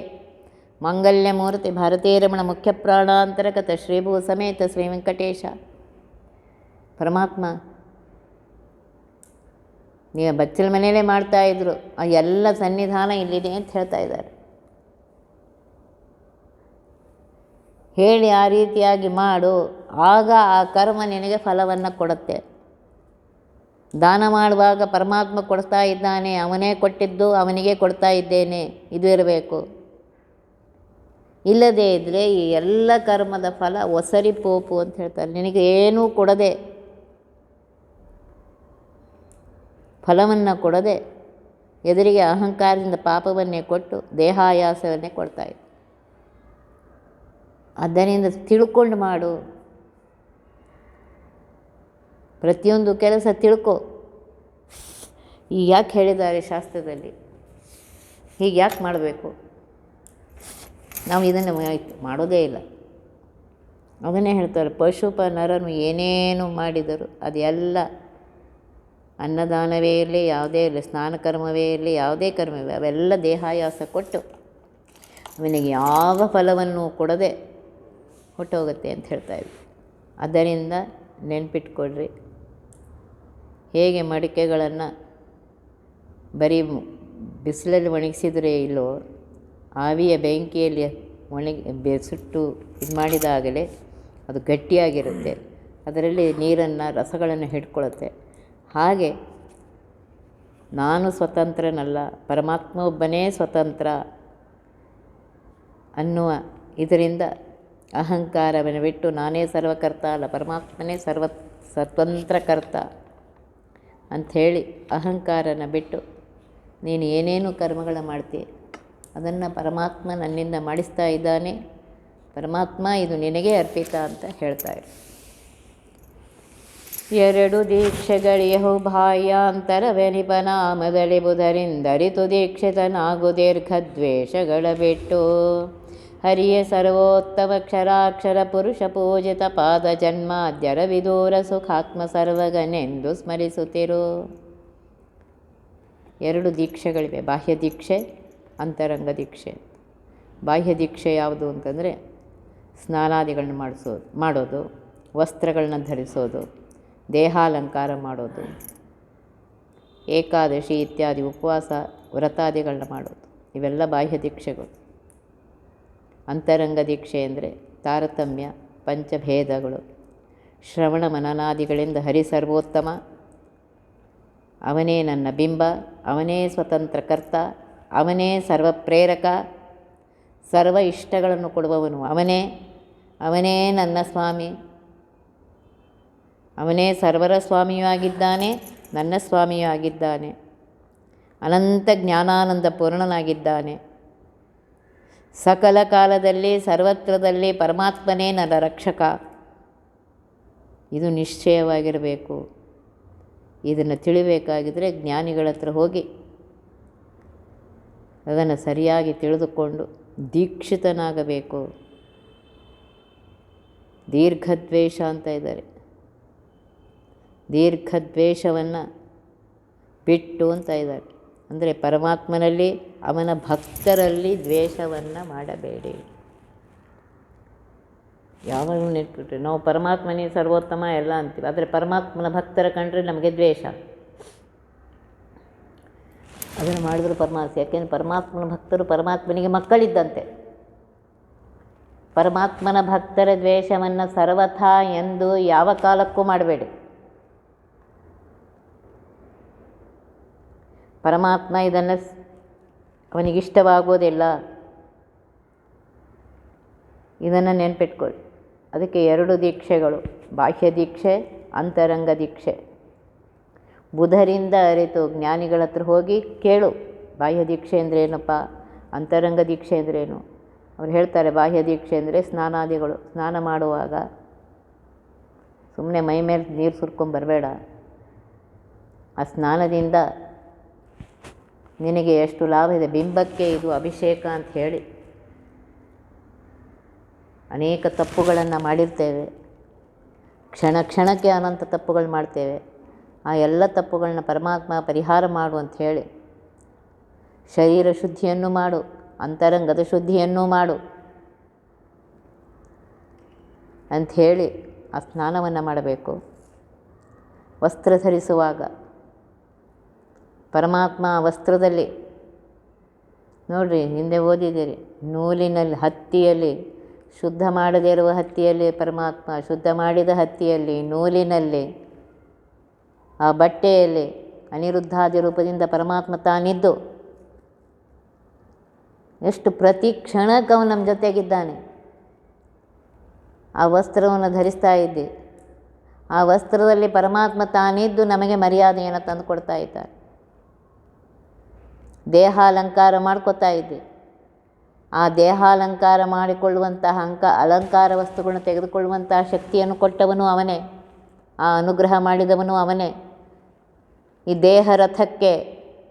ಮಂಗಲ್ಯ ಮೂರ್ತಿ ಭಾರತೀ ರಮಣ ಮುಖ್ಯ ಪ್ರಾಣಾಂತರ್ಗತ ಶ್ರೀಭೂ ಸಮೇತ ಶ್ರೀ ವೆಂಕಟೇಶ. ಪರಮಾತ್ಮ ನೀವು ಬಚ್ಚಲ ಮನೆಯಲ್ಲೇ ಮಾಡ್ತಾಯಿದ್ರು, ಆ ಎಲ್ಲ ಸನ್ನಿಧಾನ ಇಲ್ಲಿದೆ ಅಂತ ಹೇಳ್ತಾ ಇದ್ದಾರೆ. ಹೇಳಿ ಆ ರೀತಿಯಾಗಿ ಮಾಡು, ಆಗ ಆ ಕರ್ಮ ನಿನಗೆ ಫಲವನ್ನು ಕೊಡುತ್ತೆ. ದಾನ ಮಾಡುವಾಗ ಪರಮಾತ್ಮ ಕೊಡ್ತಾ ಇದ್ದಾನೆ, ಅವನೇ ಕೊಟ್ಟಿದ್ದು ಅವನಿಗೆ ಕೊಡ್ತಾ ಇದ್ದೇನೆ, ಇದು ಇರಬೇಕು. ಇಲ್ಲದೇ ಇದ್ದರೆ ಈ ಎಲ್ಲ ಕರ್ಮದ ಫಲ ಒಸರಿ ಪೋಪು ಅಂತ ಹೇಳ್ತಾರೆ. ನಿನಗೆ ಏನೂ ಕೊಡದೆ, ಫಲವನ್ನು ಕೊಡದೆ ಎದುರಿಗೆ ಅಹಂಕಾರದಿಂದ ಪಾಪವನ್ನೇ ಕೊಟ್ಟು ದೇಹಾಯಾಸವನ್ನೇ ಕೊಡ್ತಾಯಿದ್ದೆ. ಆದ್ದರಿಂದ ತಿಳ್ಕೊಂಡು ಮಾಡು, ಪ್ರತಿಯೊಂದು ಕೆಲಸ ತಿಳ್ಕೊ. ಈಗ ಯಾಕೆ ಹೇಳಿದ್ದಾರೆ ಶಾಸ್ತ್ರದಲ್ಲಿ, ಹೀಗೆ ಯಾಕೆ ಮಾಡಬೇಕು? ನಾವು ಇದನ್ನು ಮಾಡೋದೇ ಇಲ್ಲ. ಅದನ್ನೇ ಹೇಳ್ತಾರೆ, ಪಶುಪ ನರನು ಏನೇನು ಮಾಡಿದರು ಅದೆಲ್ಲ ಅನ್ನದಾನವೇ ಇರಲಿ, ಯಾವುದೇ ಇರಲಿ, ಸ್ನಾನ ಕರ್ಮವೇ ಇರಲಿ, ಯಾವುದೇ ಕರ್ಮವೇ, ಅವೆಲ್ಲ ದೇಹಾಯಾಸ ಕೊಟ್ಟು ಅವನಿಗೆ ಯಾವ ಫಲವನ್ನು ಕೊಡದೆ ಹೊಟ್ಟೋಗುತ್ತೆ ಅಂತ ಹೇಳ್ತಾಯಿದ್ವಿ. ಆದ್ದರಿಂದ ನೆನ್ಪಿಟ್ಕೊಳ್ರಿ, ಹೇಗೆ ಮಡಿಕೆಗಳನ್ನು ಬರೀ ಬಿಸಿಲಲ್ಲಿ ಒಣಗಿಸಿದರೆ ಇಲ್ಲೋ, ಆವಿಯ ಬೆಂಕಿಯಲ್ಲಿ ಸುಟ್ಟು ಇದು ಮಾಡಿದಾಗಲೇ ಅದು ಗಟ್ಟಿಯಾಗಿರುತ್ತೆ, ಅದರಲ್ಲಿ ನೀರನ್ನು ರಸಗಳನ್ನು ಹಿಡ್ಕೊಳ್ಳುತ್ತೆ. ಹಾಗೆ ನಾನು ಸ್ವತಂತ್ರನಲ್ಲ, ಪರಮಾತ್ಮ ಒಬ್ಬನೇ ಸ್ವತಂತ್ರ ಅನ್ನುವ ಇದರಿಂದ ಅಹಂಕಾರವನ್ನು ಬಿಟ್ಟು ನಾನೇ ಸರ್ವಕರ್ತ ಅಲ್ಲ, ಪರಮಾತ್ಮನೇ ಸ್ವತಂತ್ರಕರ್ತ ಅಂಥೇಳಿ ಅಹಂಕಾರನ ಬಿಟ್ಟು ನೀನು ಏನೇನು ಕರ್ಮಗಳ ಮಾಡ್ತೀಯ ಅದನ್ನು ಪರಮಾತ್ಮ ನನ್ನಿಂದ ಮಾಡಿಸ್ತಾ ಇದ್ದಾನೆ, ಪರಮಾತ್ಮ ಇದು ನಿನಗೆ ಅರ್ಪಿತ ಅಂತ ಹೇಳ್ತಾರೆ. 2 ದೀಕ್ಷೆಗಳಿಯಹು ಬಾಹ್ಯಾಂತರವೆನಿಪನಾಮದಲ್ಲಿ ಬುಧರಿಂದರಿತು ದೀಕ್ಷಿತನಾಗು ದೀರ್ಘದ್ವೇಷಗಳ ಬಿಟ್ಟು ಹರಿಯ ಸರ್ವೋತ್ತಮಕ್ಷರಾಕ್ಷರ ಪುರುಷ ಪೂಜಿತ ಪಾದ ಜನ್ಮಾದ್ಯರ ವಿದೂರ ಸುಖಾತ್ಮ ಸರ್ವಗನೆಂದು ಸ್ಮರಿಸುತ್ತಿರು. 2 ದೀಕ್ಷೆಗಳಿವೆ, ಬಾಹ್ಯ ದೀಕ್ಷೆ, ಅಂತರಂಗ ದೀಕ್ಷೆ. ಬಾಹ್ಯ ದೀಕ್ಷೆ ಯಾವುದು ಅಂತಂದರೆ ಸ್ನಾನಾದಿಗಳನ್ನ ಮಾಡೋದು, ವಸ್ತ್ರಗಳನ್ನ ಧರಿಸೋದು, ದೇಹಾಲಂಕಾರ ಮಾಡೋದು, ಏಕಾದಶಿ ಇತ್ಯಾದಿ ಉಪವಾಸ ವ್ರತಾದಿಗಳನ್ನ ಮಾಡೋದು, ಇವೆಲ್ಲ ಬಾಹ್ಯ ದೀಕ್ಷೆಗಳು. ಅಂತರಂಗ ದೀಕ್ಷೆ ಅಂದರೆ ತಾರತಮ್ಯ, ಪಂಚಭೇದಗಳು, ಶ್ರವಣ ಮನನಾದಿಗಳಿಂದ ಹರಿ ಸರ್ವೋತ್ತಮ, ಅವನೇ ನನ್ನ ಬಿಂಬ, ಅವನೇ ಸ್ವತಂತ್ರ ಕರ್ತ, ಅವನೇ ಸರ್ವ ಪ್ರೇರಕ, ಸರ್ವ ಇಷ್ಟಗಳನ್ನು ಕೊಡುವವನು ಅವನೇ, ಅವನೇ ನನ್ನ ಸ್ವಾಮಿ, ಅವನೇ ಸರ್ವರ ಸ್ವಾಮಿಯೂ ಆಗಿದ್ದಾನೆ, ನನ್ನ ಸ್ವಾಮಿಯೂ ಆಗಿದ್ದಾನೆ, ಅನಂತ ಜ್ಞಾನಾನಂದ ಪೂರ್ಣನಾಗಿದ್ದಾನೆ. ಸಕಲ ಕಾಲದಲ್ಲಿ ಸರ್ವತ್ರದಲ್ಲಿ ಪರಮಾತ್ಮನೇ ನನ್ನ ರಕ್ಷಕ. ಇದು ನಿಶ್ಚಯವಾಗಿರಬೇಕು. ಇದನ್ನು ತಿಳಿಬೇಕಾಗಿದ್ದರೆ ಜ್ಞಾನಿಗಳ ಹತ್ರ ಹೋಗಿ ಅದನ್ನು ಸರಿಯಾಗಿ ತಿಳಿದುಕೊಂಡು ದೀಕ್ಷಿತನಾಗಬೇಕು. ದೀರ್ಘದ್ವೇಷ ಅಂತ ಇದ್ದಾರೆ, ದೀರ್ಘದ್ವೇಷವನ್ನು ಬಿಟ್ಟು ಅಂತ ಇದ್ದಾರೆ. ಅಂದರೆ ಪರಮಾತ್ಮನಲ್ಲಿ, ಅವನ ಭಕ್ತರಲ್ಲಿ ದ್ವೇಷವನ್ನು ಮಾಡಬೇಡಿ. ಯಾವಾಗಲೂ ನೆನ್ಪಿಟ್ರೆ ನಾವು ಪರಮಾತ್ಮನೇ ಸರ್ವೋತ್ತಮ ಎಲ್ಲ ಅಂತೀವಿ, ಆದರೆ ಪರಮಾತ್ಮನ ಭಕ್ತರ ಕಂಡ್ರೆ ನಮಗೆ ದ್ವೇಷ. ಅದನ್ನು ಮಾಡಿದ್ರು ಪರಮಾತ್ಮ, ಯಾಕೆಂದರೆ ಪರಮಾತ್ಮನ ಭಕ್ತರು ಪರಮಾತ್ಮನಿಗೆ ಮಕ್ಕಳಿದ್ದಂತೆ. ಪರಮಾತ್ಮನ ಭಕ್ತರ ದ್ವೇಷವನ್ನು ಸರ್ವಥಾ ಎಂದು ಯಾವ ಕಾಲಕ್ಕೂ ಮಾಡಬೇಡಿ. ಪರಮಾತ್ಮ ಇದನ್ನು ಅವನಿಗಿಷ್ಟವಾಗೋದಿಲ್ಲ, ಇದನ್ನು ನೆನ್ಪಿಟ್ಕೊಳ್ಳಿ. ಅದಕ್ಕೆ 2 ದೀಕ್ಷೆಗಳು, ಬಾಹ್ಯ ದೀಕ್ಷೆ, ಅಂತರಂಗ ದೀಕ್ಷೆ. ಬುಧರಿಂದ ಅರಿತು ಜ್ಞಾನಿಗಳ ಹತ್ರ ಹೋಗಿ ಕೇಳು, ಬಾಹ್ಯ ದೀಕ್ಷೆ ಅಂದರೆ ಏನಪ್ಪ, ಅಂತರಂಗ ದೀಕ್ಷೆ ಅಂದ್ರೇನು. ಅವ್ರು ಹೇಳ್ತಾರೆ, ಬಾಹ್ಯ ದೀಕ್ಷೆ ಅಂದರೆ ಸ್ನಾನಾದಿಗಳು. ಸ್ನಾನ ಮಾಡುವಾಗ ಸುಮ್ಮನೆ ಮೈ ಮೇಲೆ ನೀರು ಸುರ್ಕೊಂಬರಬೇಡ. ಆ ಸ್ನಾನದಿಂದ ನಿನಗೆ ಎಷ್ಟು ಲಾಭ ಇದೆ. ಬಿಂಬಕ್ಕೆ ಇದು ಅಭಿಷೇಕ ಅಂತ ಹೇಳಿ ಅನೇಕ ತಪ್ಪುಗಳನ್ನು ಮಾಡಿರ್ತೇವೆ. ಕ್ಷಣ ಕ್ಷಣಕ್ಕೆ ಅನಂತ ತಪ್ಪುಗಳು ಮಾಡ್ತೇವೆ. ಆ ಎಲ್ಲ ತಪ್ಪುಗಳನ್ನ ಪರಮಾತ್ಮ ಪರಿಹಾರ ಮಾಡು ಅಂತ ಹೇಳಿ ಶರೀರ ಶುದ್ಧಿಯನ್ನು ಮಾಡು, ಅಂತರಂಗದ ಶುದ್ಧಿಯನ್ನು ಮಾಡು ಅಂಥೇಳಿ ಆ ಸ್ನಾನವನ್ನು ಮಾಡಬೇಕು. ವಸ್ತ್ರ ಧರಿಸುವಾಗ ಪರಮಾತ್ಮ ವಸ್ತ್ರದಲ್ಲಿ ನೋಡಿರಿ, ಹಿಂದೆ ಓದಿದ್ದೀರಿ, ನೂಲಿನಲ್ಲಿ, ಹತ್ತಿಯಲ್ಲಿ, ಶುದ್ಧ ಮಾಡದೇ ಇರುವ ಹತ್ತಿಯಲ್ಲಿ ಪರಮಾತ್ಮ, ಶುದ್ಧ ಮಾಡಿದ ಹತ್ತಿಯಲ್ಲಿ, ನೂಲಿನಲ್ಲಿ, ಆ ಬಟ್ಟೆಯಲ್ಲಿ ಅನಿರುದ್ಧಾದಿ ರೂಪದಿಂದ ಪರಮಾತ್ಮ ತಾನಿದ್ದು ಎಷ್ಟು ಪ್ರತಿ ಕ್ಷಣಕ್ಕೆ ಅವನು ನಮ್ಮ ಜೊತೆಗಿದ್ದಾನೆ. ಆ ವಸ್ತ್ರವನ್ನು ಧರಿಸ್ತಾ ಇದ್ದೆ, ಆ ವಸ್ತ್ರದಲ್ಲಿ ಪರಮಾತ್ಮ ತಾನಿದ್ದು ನಮಗೆ ಮರ್ಯಾದೆಯನ್ನು ತಂದು ಕೊಡ್ತಾ ಇದ್ದಾರೆ. ದೇಹಾಲಂಕಾರ ಮಾಡ್ಕೋತಾ ಇದ್ದೆ, ಆ ದೇಹಾಲಂಕಾರ ಮಾಡಿಕೊಳ್ಳುವಂತಹ ಅಲಂಕಾರ ವಸ್ತುಗಳನ್ನು ತೆಗೆದುಕೊಳ್ಳುವಂತಹ ಶಕ್ತಿಯನ್ನು ಕೊಟ್ಟವನು ಅವನೇ, ಆ ಅನುಗ್ರಹ ಮಾಡಿದವನು ಅವನೇ. ಈ ದೇಹ ರಥಕ್ಕೆ,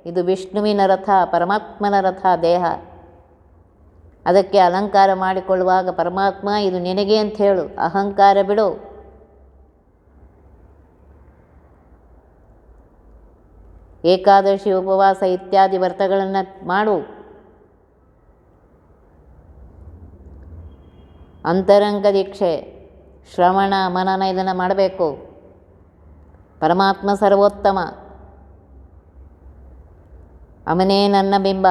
ಇದು ವಿಷ್ಣುವಿನ ರಥ, ಪರಮಾತ್ಮನ ರಥ ದೇಹ. ಅದಕ್ಕೆ ಅಲಂಕಾರ ಮಾಡಿಕೊಳ್ಳುವಾಗ ಪರಮಾತ್ಮ ಇದು ನಿನಗೆ ಅಂತ ಹೇಳು, ಅಹಂಕಾರ ಬಿಡು. ಏಕಾದಶಿ ಉಪವಾಸ ಇತ್ಯಾದಿ ವ್ರತಗಳನ್ನು ಮಾಡು. ಅಂತರಂಗ ದೀಕ್ಷೆ, ಶ್ರವಣ ಮನನ ಇದನ್ನು ಮಾಡಬೇಕು. ಪರಮಾತ್ಮ ಸರ್ವೋತ್ತಮ, ಅವನೇ ನನ್ನ ಬಿಂಬ,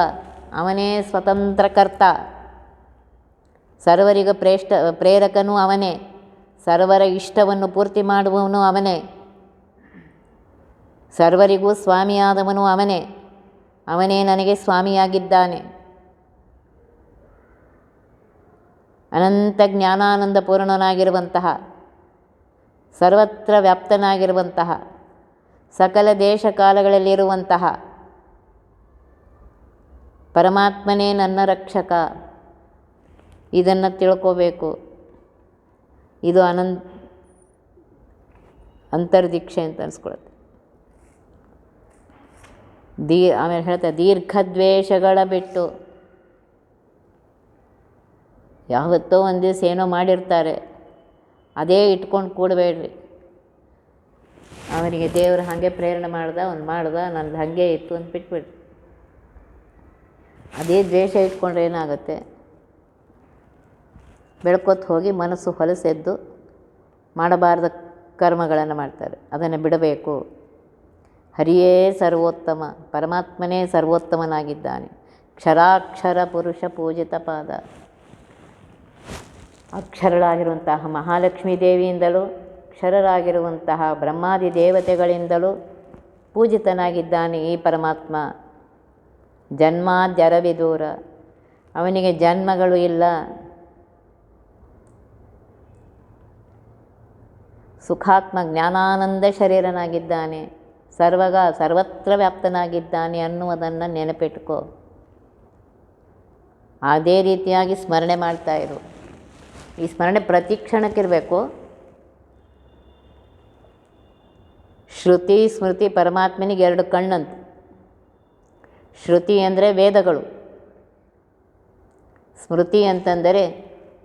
ಅವನೇ ಸ್ವತಂತ್ರ ಕರ್ತ, ಸರ್ವರಿಗೂ ಪ್ರೇರಕನೂ ಅವನೇ, ಸರ್ವರ ಇಷ್ಟವನ್ನು ಪೂರ್ತಿ ಮಾಡುವವನು ಅವನೇ, ಸರ್ವರಿಗೂ ಸ್ವಾಮಿಯಾದವನು ಅವನೇ, ಅವನೇ ನನಗೆ ಸ್ವಾಮಿಯಾಗಿದ್ದಾನೆ. ಅನಂತ ಜ್ಞಾನಾನಂದ ಪೂರ್ಣನಾಗಿರುವಂತಹ, ಸರ್ವತ್ರ ವ್ಯಾಪ್ತನಾಗಿರುವಂತಹ, ಸಕಲ ದೇಶ ಕಾಲಗಳಲ್ಲಿರುವಂತಹ ಪರಮಾತ್ಮನೇ ನನ್ನ ರಕ್ಷಕ. ಇದನ್ನು ತಿಳ್ಕೋಬೇಕು. ಇದು ಅಂತರ್ದೀಕ್ಷೆ ಅಂತ ಅನಿಸ್ಕೊಳುತ್ತೆ. ಆಮೇಲೆ ಹೇಳ್ತಾರೆ, ದೀರ್ಘ ದ್ವೇಷಗಳ ಬಿಟ್ಟು. ಯಾವತ್ತೋ ಒಂದು ದಿವಸ ಏನೋ ಮಾಡಿರ್ತಾರೆ, ಅದೇ ಇಟ್ಕೊಂಡು ಕೂಡಬೇಡ್ರಿ. ಅವನಿಗೆ ದೇವರು ಹಾಗೆ ಪ್ರೇರಣೆ ಮಾಡ್ದ, ನಂದು ಹಾಗೆ ಇತ್ತು ಅಂತ ಬಿಟ್ಬಿಡ್ರಿ. ಅದೇ ದ್ವೇಷ ಇಟ್ಕೊಂಡ್ರೆ ಏನಾಗುತ್ತೆ? ಬೆಳ್ಕೊತ್ತು ಹೋಗಿ ಮನಸ್ಸು ಹೊಲಸೆದ್ದು ಮಾಡಬಾರ್ದ ಕರ್ಮಗಳನ್ನು ಮಾಡ್ತಾರೆ. ಅದನ್ನು ಬಿಡಬೇಕು. ಹರಿಯೇ ಸರ್ವೋತ್ತಮ, ಪರಮಾತ್ಮನೇ ಸರ್ವೋತ್ತಮನಾಗಿದ್ದಾನೆ. ಕ್ಷರಾಕ್ಷರ ಪುರುಷ ಪೂಜಿತ ಪಾದ. ಅಕ್ಷರಳಾಗಿರುವಂತಹ ಮಹಾಲಕ್ಷ್ಮೀ ದೇವಿಯಿಂದಲೂ, ಕ್ಷರರಾಗಿರುವಂತಹ ಬ್ರಹ್ಮಾದಿ ದೇವತೆಗಳಿಂದಲೂ ಪೂಜಿತನಾಗಿದ್ದಾನೆ ಈ ಪರಮಾತ್ಮ. ಜನ್ಮಾದ್ಯರವಿದೂರ, ಅವನಿಗೆ ಜನ್ಮಗಳು ಇಲ್ಲ. ಸುಖಾತ್ಮ ಜ್ಞಾನಾನಂದ ಶರೀರನಾಗಿದ್ದಾನೆ, ಸರ್ವತ್ರ ವ್ಯಾಪ್ತನಾಗಿದ್ದಾನೆ ಅನ್ನುವುದನ್ನು ನೆನಪಿಟ್ಕೋ. ಅದೇ ರೀತಿಯಾಗಿ ಸ್ಮರಣೆ ಮಾಡ್ತಾ ಇರು. ಈ ಸ್ಮರಣೆ ಪ್ರತಿ ಕ್ಷಣಕ್ಕಿರಬೇಕು. ಶ್ರುತಿ ಸ್ಮೃತಿ, ಪರಮಾತ್ಮನಿಗೆ 2 ಕಣ್ಣಂತ. ಶ್ರುತಿ ಅಂದರೆ ವೇದಗಳು, ಸ್ಮೃತಿ ಅಂತಂದರೆ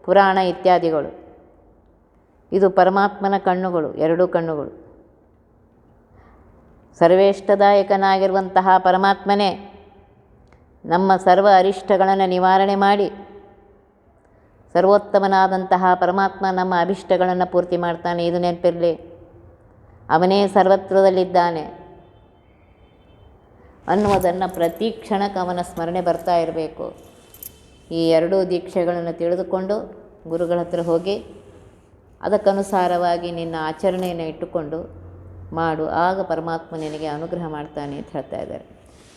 ಪುರಾಣ ಇತ್ಯಾದಿಗಳು. ಇದು ಪರಮಾತ್ಮನ ಕಣ್ಣುಗಳು, 2 ಕಣ್ಣುಗಳು. ಸರ್ವೇಷ್ಟದಾಯಕನಾಗಿರುವಂತಹ ಪರಮಾತ್ಮನೇ ನಮ್ಮ ಸರ್ವ ಅರಿಷ್ಟಗಳನ್ನು ನಿವಾರಣೆ ಮಾಡಿ, ಸರ್ವೋತ್ತಮನಾದಂತಹ ಪರಮಾತ್ಮ ನಮ್ಮ ಅಭಿಷ್ಟಗಳನ್ನು ಪೂರ್ತಿ ಮಾಡ್ತಾನೆ. ಇದು ನೆನಪಿರಲಿ. ಅವನೇ ಸರ್ವತ್ರದಲ್ಲಿದ್ದಾನೆ ಅನ್ನುವುದನ್ನು ಪ್ರತಿ ಕ್ಷಣಕ್ಕೆ ಅವನ ಸ್ಮರಣೆ ಬರ್ತಾ ಇರಬೇಕು. ಈ 2 ದೀಕ್ಷೆಗಳನ್ನು ತಿಳಿದುಕೊಂಡು ಗುರುಗಳ ಹತ್ರ ಹೋಗಿ ಅದಕ್ಕನುಸಾರವಾಗಿ ನಿನ್ನ ಆಚರಣೆಯನ್ನು ಇಟ್ಟುಕೊಂಡು ಮಾಡು. ಆಗ ಪರಮಾತ್ಮ ನಿನಗೆ ಅನುಗ್ರಹ ಮಾಡ್ತಾನೆ ಅಂತ ಹೇಳ್ತಾ ಇದ್ದಾರೆ.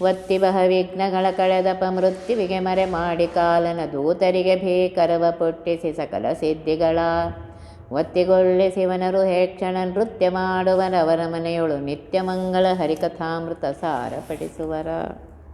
ಒತ್ತಿ ಬಹ ವಿಘ್ನಗಳ ಕಳೆದಪ ಮೃತ್ಯುವಿಗೆ ಮರೆ ಮಾಡಿ ಕಾಲನ ದೂತರಿಗೆ ಭೀಕರವ ಪುಟ್ಟಿಸಿ ಸಕಲ ಸಿದ್ಧಿಗಳ ಒತ್ತಿಗೊಳ್ಳಿಸಿವನರು ಹೇಕ್ಷಣ ನೃತ್ಯ ಮಾಡುವರವರ ಮನೆಯೊಳು ನಿತ್ಯ ಮಂಗಳ ಹರಿಕಥಾಮೃತ ಸಾರ ಪಡಿಸುವರ.